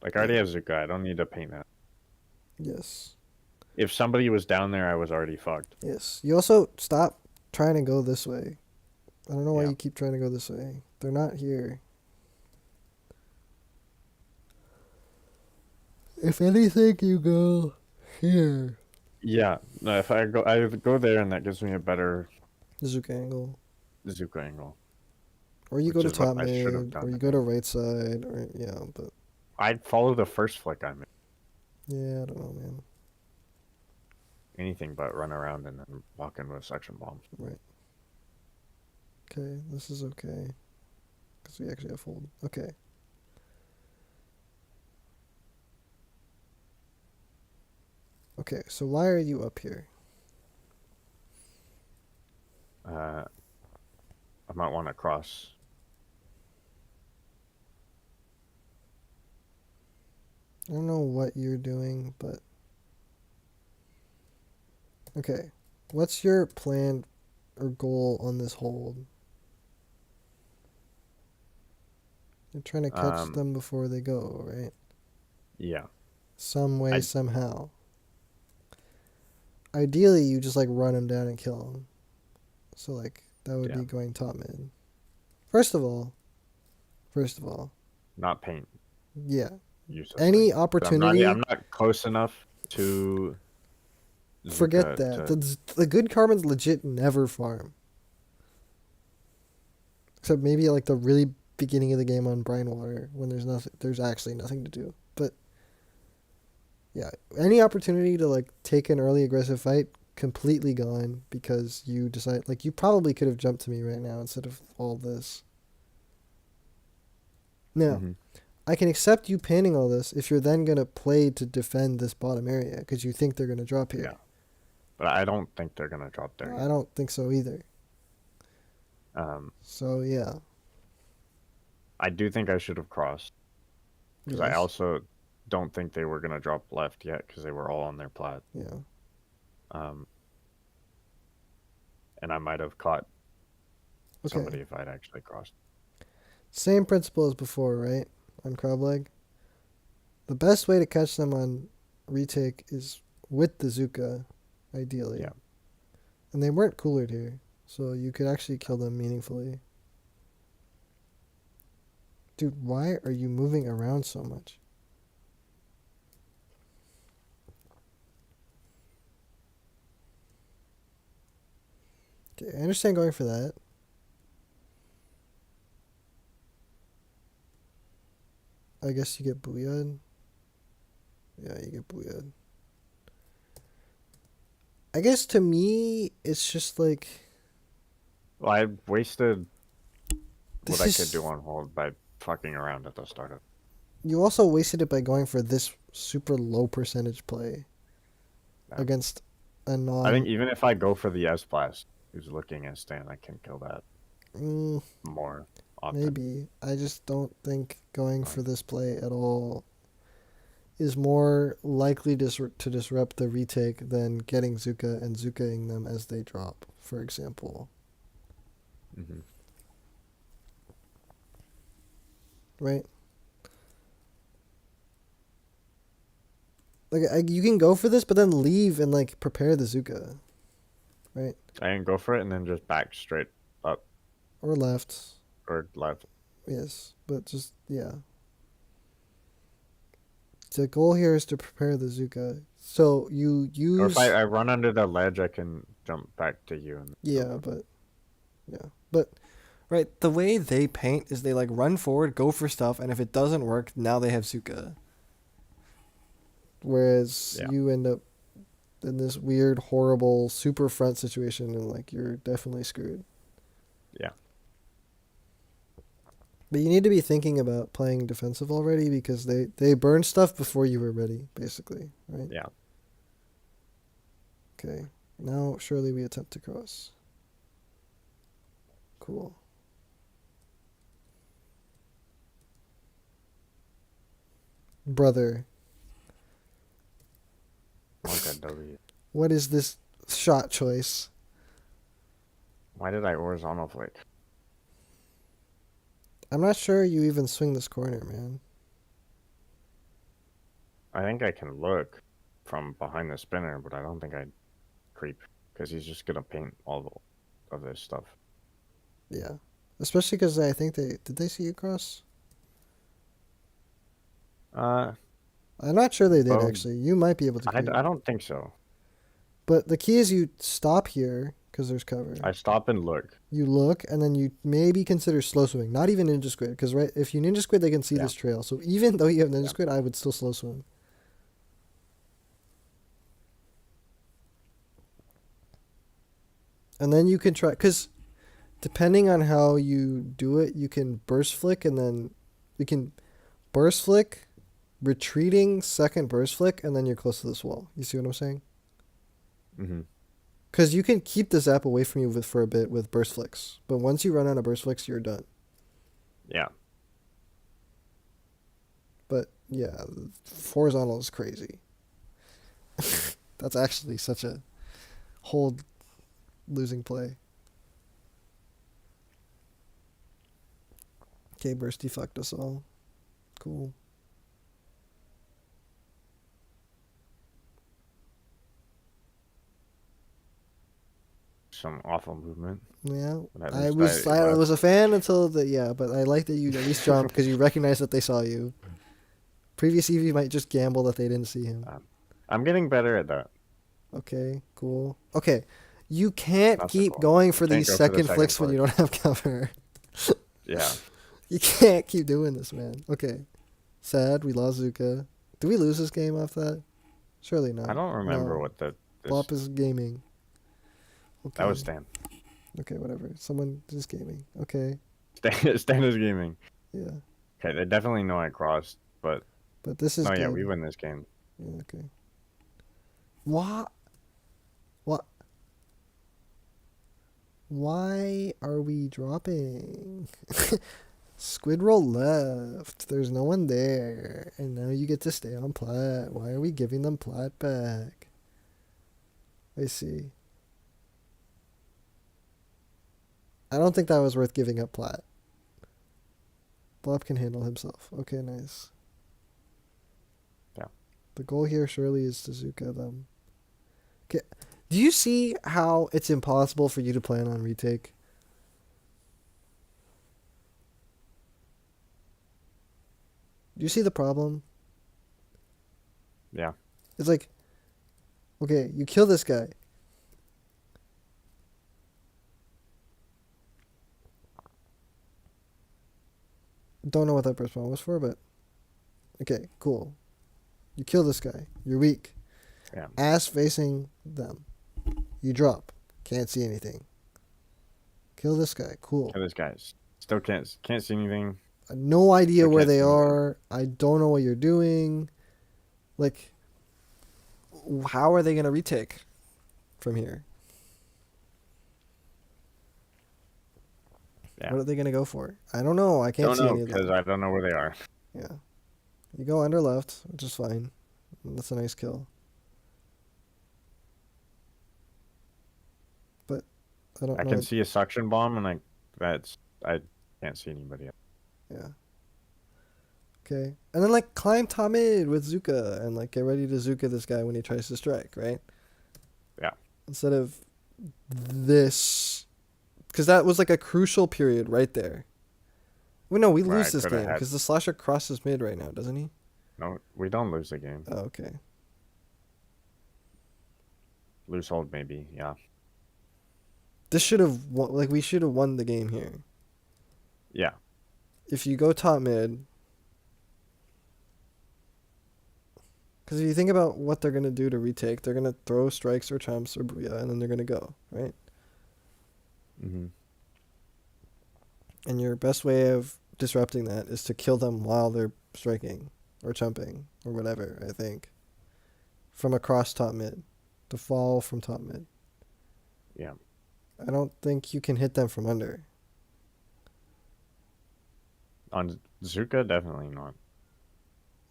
Like, I already have Zuka. I don't need to paint that. Yes. If somebody was down there, I was already fucked. Yes. You also stop trying to go this way. I don't know why Yeah. you keep trying to go this way. They're not here. If anything, you go here. Yeah, no, if I go there, and that gives me a better Zuka angle. Zuka angle, Or you go which to is what top I should have mid, or done. you I go to think right side, or yeah, but I'd follow the first flick I made. yeah, I don't know, man. Anything but run around and then walk in with section bombs. Right. Okay, this is okay. Because we actually have hold. Okay. Okay, so why are you up here? Uh, I might want to cross. I don't know what you're doing, but okay. What's your plan or goal on this hold? You're trying to catch Um, them before they go, right? yeah, Some way, I somehow. Ideally, you just like run them down and kill them. So like that would yeah, be going top mid. First of all, first of all, not paint yeah. uselessly. Any 'Cause I'm not opportunity, I'm not close enough to forget Zuka that. to. The good Carmen's legit never farm. Except maybe like the really beginning of the game on Brine Water when there's actually nothing to do. But yeah, any opportunity to like take an early aggressive fight, completely gone because you decide like you probably could have jumped to me right now instead of all this. Now, Hmm. I can accept you panning all this if you're then gonna play to defend this bottom area because you think they're gonna drop Yeah, here. but I don't think they're gonna drop there I yet. don't think so either. Um, So yeah, I do think I should have crossed because I yes, also don't think they were gonna drop left yet because they were all on their plat. yeah, Um, and I might have caught okay. somebody if I'd actually crossed. Same principle as before, right? On crab leg. The best way to catch them on retake is with the Zuka, Yeah, ideally. And they weren't coolered here, so you could actually kill them meaningfully. Dude, why are you moving around so much? Okay, I understand going for that. I guess you get booyah. Yeah, you get booyah. I guess to me, it's just like well, I wasted what this I could do is. on hold by fucking around at the start of. You also wasted it by going for this super low percentage play Yeah. against a I think non. even if I go for the S blast, who's looking at Stan, I can kill that Mm, more often. maybe. I just don't think going for Like, this play at all is more likely to disrupt the retake than getting Zuka and Zukaing them as they drop, for example. hmm. Right? Like you can go for this, but then leave and like prepare the Zuka, right? I can go for it and then just back straight up Or left. or left. Yes, but just yeah. The goal here is to prepare the Zuka. So you Or if use I run under the ledge, I can jump back to you and go yeah, for but yeah, but right. The way they paint is they like run forward, go for stuff, and if it doesn't work, now they have Zuka. Whereas it. Yeah. you end up in this weird, horrible super front situation, and like you're definitely screwed. Yeah. But you need to be thinking about playing defensive already because they burn stuff before you were ready, basically, right? Yeah. Okay. Now surely we attempt to cross. Cool. Brother, Like a W. what is this shot choice? Why did I horizontal flick? I'm not sure you even swing this corner, man. I think I can look from behind the spinner, but I don't think I'd creep because he's just gonna paint all of this stuff. Yeah. Especially because I think they did they see you cross? Uh, I'm not sure they did But actually. You might be able to I, creep. I don't think so. But the key is you stop here because there's I cover. stop and look. You look and then you maybe consider slow swimming. Not even ninja squid because right if you ninja squid they can see Yeah. this trail. So even though you have ninja Yeah. squid, I would still slow swim. And then you can try because depending on how you do it, you can burst flick and then you can burst flick, retreating second burst flick, and then you're close to this wall. You see what I'm saying? Hmm. Because you can keep the zap away from you for a bit with burst flicks, but once you run out of burst flicks, you're done. Yeah. But yeah, horizontal is crazy. That's actually such a whole losing play. Okay, Bursty fucked us all. Cool. Some awful movement. Yeah, But at I least was I I left. was a fan until the yeah, but I like that you at least jumped because you recognized that they saw you. Previous Eevee might just gamble that they didn't see him. I'm getting better at that. Okay, cool. Okay, you can't That's the keep goal. going I for can't these go for the second second flicks when flick. you don't have cover. Yeah. You can't keep doing this, man. Okay, sad. We lost Zuka. Do we lose this game off that? Surely I not. don't remember No. what the this Bop is gaming. that was Okay. Stan. Okay, whatever. Someone is gaming. Okay. Stan is gaming. Yeah. Okay, they definitely know I crossed, but But this is no, yeah, we good. win this game. Yeah, okay. What? What? Why are we dropping? Squid roll left. There's no one there. And now you get to stay on plat. Why are we giving them plat back? I see. I don't think that was worth giving up plat. Bob can handle himself. Okay, nice. Yeah. The goal here surely is to Zuka them. Okay. Do you see how it's impossible for you to plan on retake? Do you see the problem? Yeah. It's like, okay, you kill this guy. Don't know what that burst bomb was for, but okay, cool. You kill this guy. You're weak. Yeah. Ass facing them. You drop. Can't see anything. Kill this guy. Cool. Yeah, this guy's still can't see anything. No idea Still where can't they see anything. are. I don't know what you're doing. Like, how are they gonna retake from here? Yeah. What are they gonna go for? I don't know. I can't Don't see know any of because them. I don't know where they are. Yeah. You go under left, which is fine. That's a nice kill. But I don't I know. can see a suction bomb, and I can't see anybody else. Yeah. Okay. And then like climb top mid with Zuka and like get ready to Zuka this guy when he tries to strike, right? Yeah. Instead of this, because that was like a crucial period right there. Well, no, we Where I lose this could have game had. because the slasher crosses mid right now, doesn't he? No, we don't lose the game. Oh, okay. Loose hold maybe. Yeah. This should have like we should have won the game here. Yeah. If you go top mid, because if you think about what they're gonna do to retake, they're gonna throw strikes or chumps or booyah, and then they're gonna go right. Mm-hmm. And your best way of disrupting that is to kill them while they're striking or chumping or whatever, I think. From across top mid. To fall from top mid. Yeah. I don't think you can hit them from under. On Zuka, definitely not.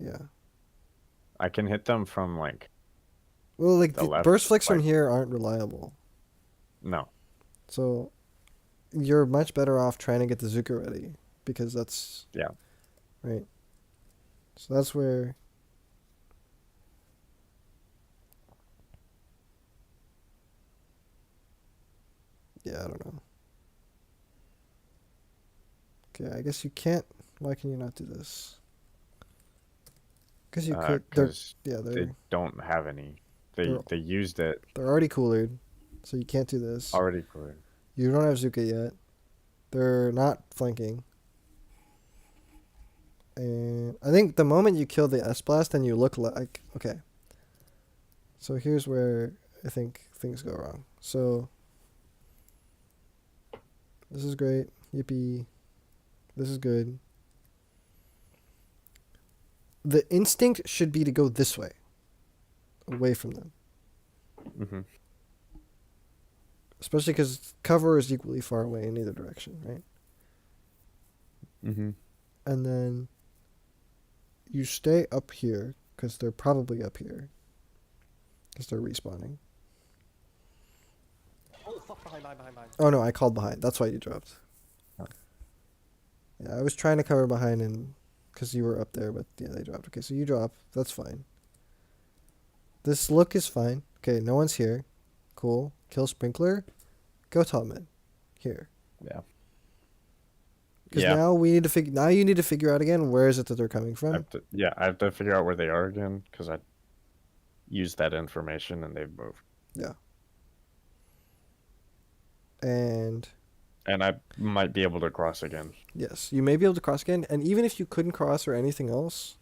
Yeah. I can hit them from like Well, like the the left. burst flicks from Like, here aren't reliable. no. So you're much better off trying to get the Zuka ready because that's Yeah. right. So that's where yeah, I don't know. Okay, I guess you can't. Why can you not do this? Because you could. They're because yeah. they don't have any. They're They used it they're already coolered, so you can't do this. already cleared. You don't have Zuka yet. They're not flanking. And I think the moment you kill the S blast, then you look like okay. So here's where I think things go wrong. So this is great. Yippee. This is good. The instinct should be to go this way, away from them. Mm-hmm. Especially because cover is equally far away in either direction, right? Mm-hmm. And then you stay up here because they're probably up here because they're respawning. Oh fuck! Behind. Oh no, I called behind. That's why you dropped. Oh. Yeah, I was trying to cover behind and because you were up there, but yeah, they dropped. Okay, so you drop. That's fine. This look is fine. Okay, no one's here. Cool. Kill sprinkler. Go top mid. Here. Yeah. Because Yeah. now we need to figure. Now you need to figure out again where is it that they're coming I from. I have to figure out where they are again because I used that information and they've moved. Yeah. And And I might be able to cross again. yes, you may be able to cross again. And even if you couldn't cross or anything else,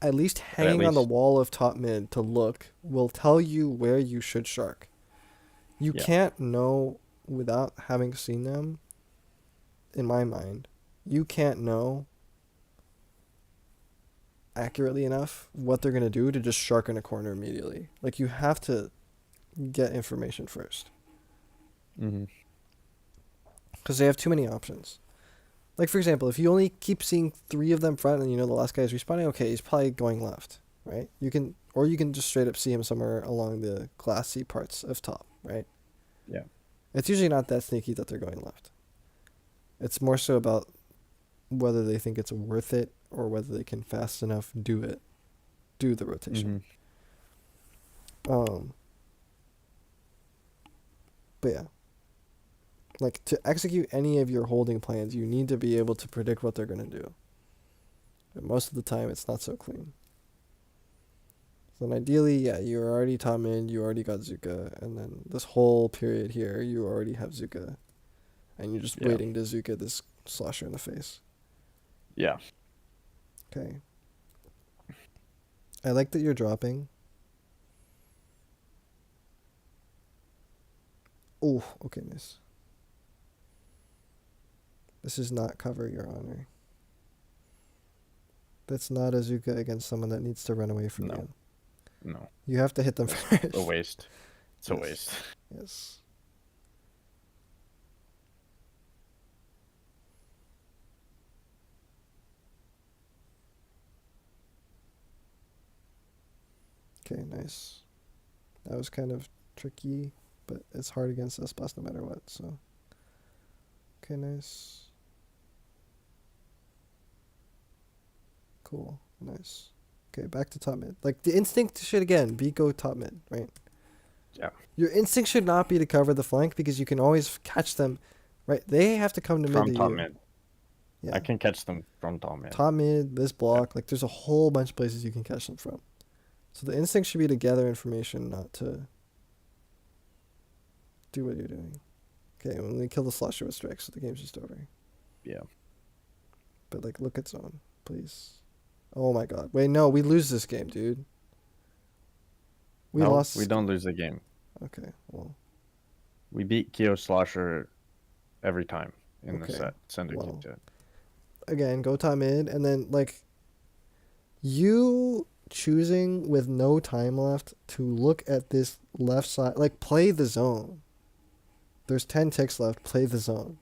at least hanging on the least- wall of top mid to look will tell you where you should shark. You Yeah. can't know without having seen them. In my mind, you can't know accurately enough what they're going to do to just shark in a corner immediately. Like, you have to get information first. Mm-hmm. Because they have too many options. Like, for example, if you only keep seeing 3 of them front and you know the last guy is respawning, okay, he's probably going left, right? You can just straight up see him somewhere along the glassy parts of top, right? Yeah. It's usually not that sneaky that they're going left. It's more so about whether they think it's worth it or whether they can fast enough do the rotation. Mm-hmm. But yeah. Like, to execute any of your holding plans, you need to be able to predict what they're going to do. And most of the time, it's not so clean. So then ideally, yeah, you're already top mid, you already got Zuka, and then this whole period here, you already have Zuka. And you're just waiting to Zuka this slosher in the face. Yeah. Okay. I like that you're dropping. Oh, okay, miss. This is not cover, Your Honor. That's not a Zuka against someone that needs to run away from No. you. No. You have to hit them first. A waste. It's a Yes. waste. Yes. Okay, nice. That was kind of tricky, but it's hard against S plus no matter what, so. Okay, nice. Cool. Nice. Okay, back to top mid. Like, the instinct should, again, be go top mid, right? Yeah. Your instinct should not be to cover the flank because you can always catch them, right? They have to come to From mid to top you. mid. Yeah. I can catch them from top mid. Top mid, this block, like there's a whole bunch of places you can catch them from. So the instinct should be to gather information, not to do what you're doing. Okay, when we kill the slasher with strikes, the game's just over. Yeah. But like, look at zone, please. Oh my god. Wait, no, we lose this game, dude. We No, lost. we don't lose the game. Okay, well, We beat Kyo Slosher every time in the Okay, set. Send well. it. again, go top mid, and then like, you choosing with no time left to look at this left side, like play the zone. There's 10 ticks left. Play the zone,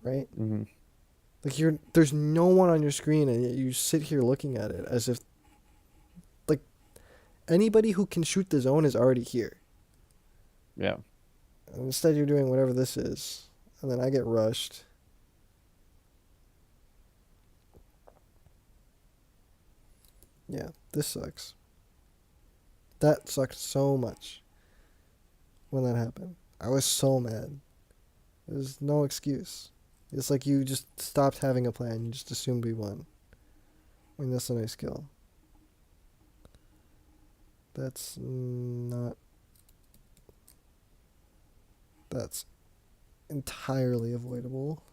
right? Mm-hmm. Like there's no one on your screen, and yet you sit here looking at it as if, like, anybody who can shoot the zone is already here. Yeah. And instead, you're doing whatever this is, and then I get rushed. Yeah, this sucks. That sucked so much when that happened. I was so mad. There's no excuse. It's like you just stopped having a plan. You just assumed we won. I mean, that's a nice kill. That's not. That's entirely avoidable.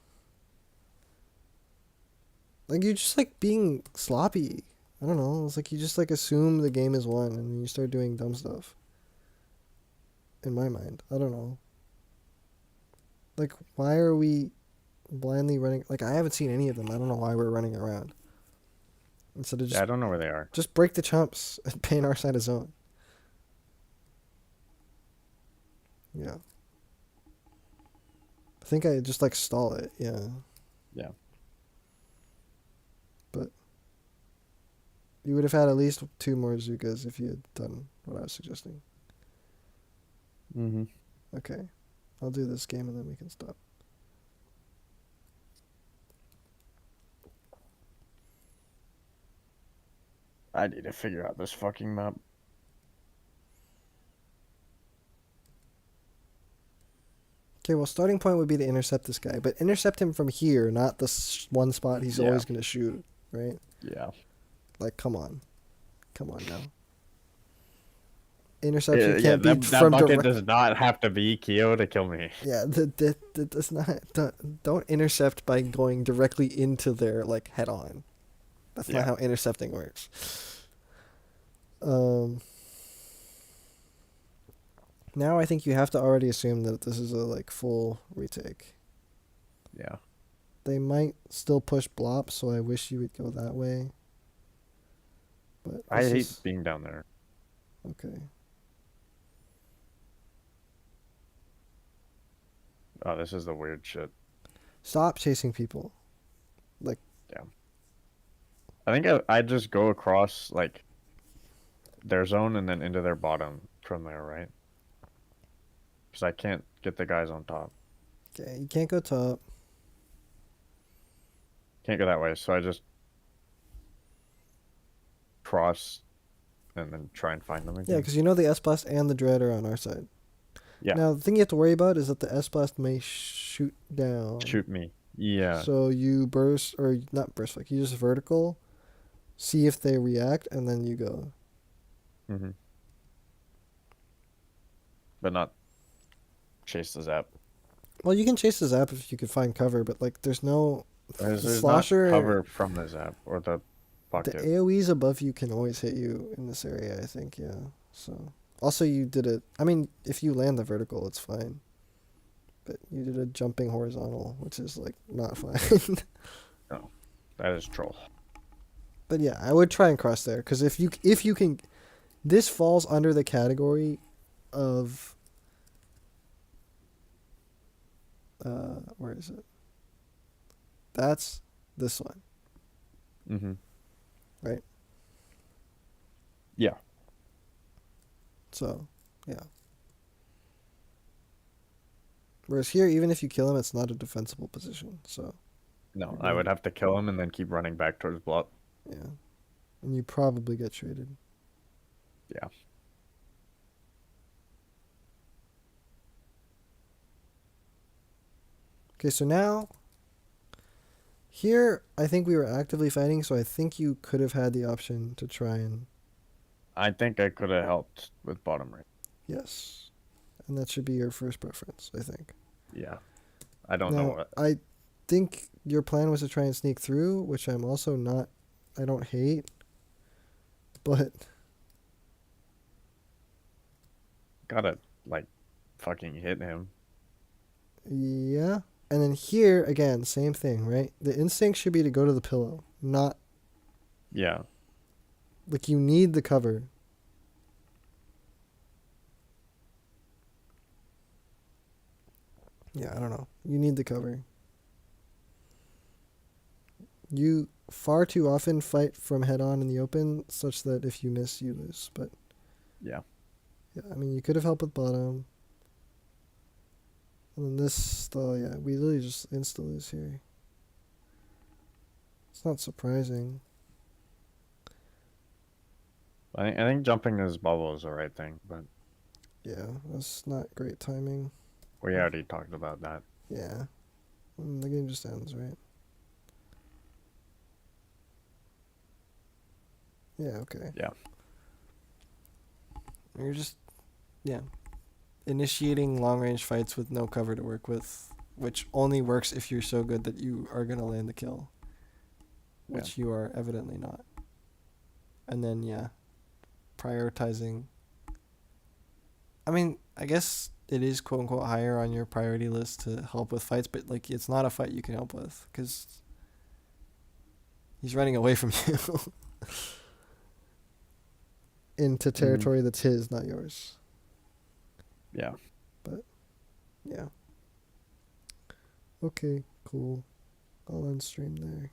Like you're just like being sloppy. I don't know. It's like you just like assume the game is won and then you start doing dumb stuff. In my mind, I don't know. Like why are we blindly running? Like I haven't seen any of them. I don't know why we're running around instead of Yeah, I don't know where they are. just break the chumps and paint our side of zone. Yeah. I think I just like stall it. Yeah. Yeah. But you would have had at least 2 more Zukas if you had done what I was suggesting. Mm-hmm. Okay. I'll do this game and then we can stop. I need to figure out this fucking map. Okay, well, starting point would be to intercept this guy, but intercept him from here, not the one spot he's Yeah. always going to shoot, right? Yeah. Like, come on. Come on now. Interception Yeah, can't be that from bucket direct. does not have to be Kyo to kill me. Yeah, that does not. Don't intercept by going directly into their, like, head on. That's not Yeah. how intercepting works. Now I think you have to already assume that this is a, like, full retake. Yeah. They might still push blop, so I wish you would go that way. But I this hate is being down there. okay. Oh, this is the weird shit. Stop chasing people. Like, Yeah. I think I just go across like their zone and then into their bottom from there, right? Because I can't get the guys on top. okay, you can't go top. Can't go that way, so I just cross and then try and find them Yeah, again. because you know the S blast and the dread are on our side. Yeah. Now the thing you have to worry about is that the S blast may shoot down. Shoot me. Yeah. So you burst or not burst like you just vertical, see if they react, and then you go. Mm-hmm. But not chase the zap. Well, you can chase the zap if you could find cover, but like there's no. There's The not slosher, cover from the zap or the the bucket. AoEs above you can always hit you in this area. I think, yeah. So also you did it. I mean, if you land the vertical, it's fine. But you did a jumping horizontal, which is like not fine. No, that is troll. But yeah, I would try and cross there because if you can, this falls under the category of where is it? That's this one, Mm-hmm. right? Yeah. So, yeah. Whereas here, even if you kill him, it's not a defensible position. So, No, you're I would going- have to kill him and then keep running back towards block. yeah, and you probably get traded. Yeah. Okay, so now here I think we were actively fighting, so I think you could have had the option to try and I think I could have helped with bottom right. yes, and that should be your first preference, I think. Yeah. I don't know Now, what. I think your plan was to try and sneak through, which I'm also not. I don't hate, but Gotta, like, fucking hit him. yeah. And then here again, same thing, right? The instinct should be to go to the pillow, not Yeah. like you need the cover. Yeah, I don't know. You need the cover. You far too often fight from head on in the open, such that if you miss, you lose. But Yeah. yeah, I mean, you could have helped with bottom. And then this, though, yeah, we literally just insta lose here. It's not surprising. I think jumping this bubble is the right thing, but Yeah, that's not great timing. we already talked about that. Yeah. The game just ends, right? Yeah, okay. Yeah. You're just, yeah, initiating long range fights with no cover to work with, which only works if you're so good that you are gonna land the kill, Yeah. which you are evidently not. And then yeah, prioritizing. I mean, I guess it is quote unquote higher on your priority list to help with fights, but like it's not a fight you can help with because he's running away from you into Mm, territory that's his, not yours. yeah. But yeah. Okay, cool. I'll end stream there.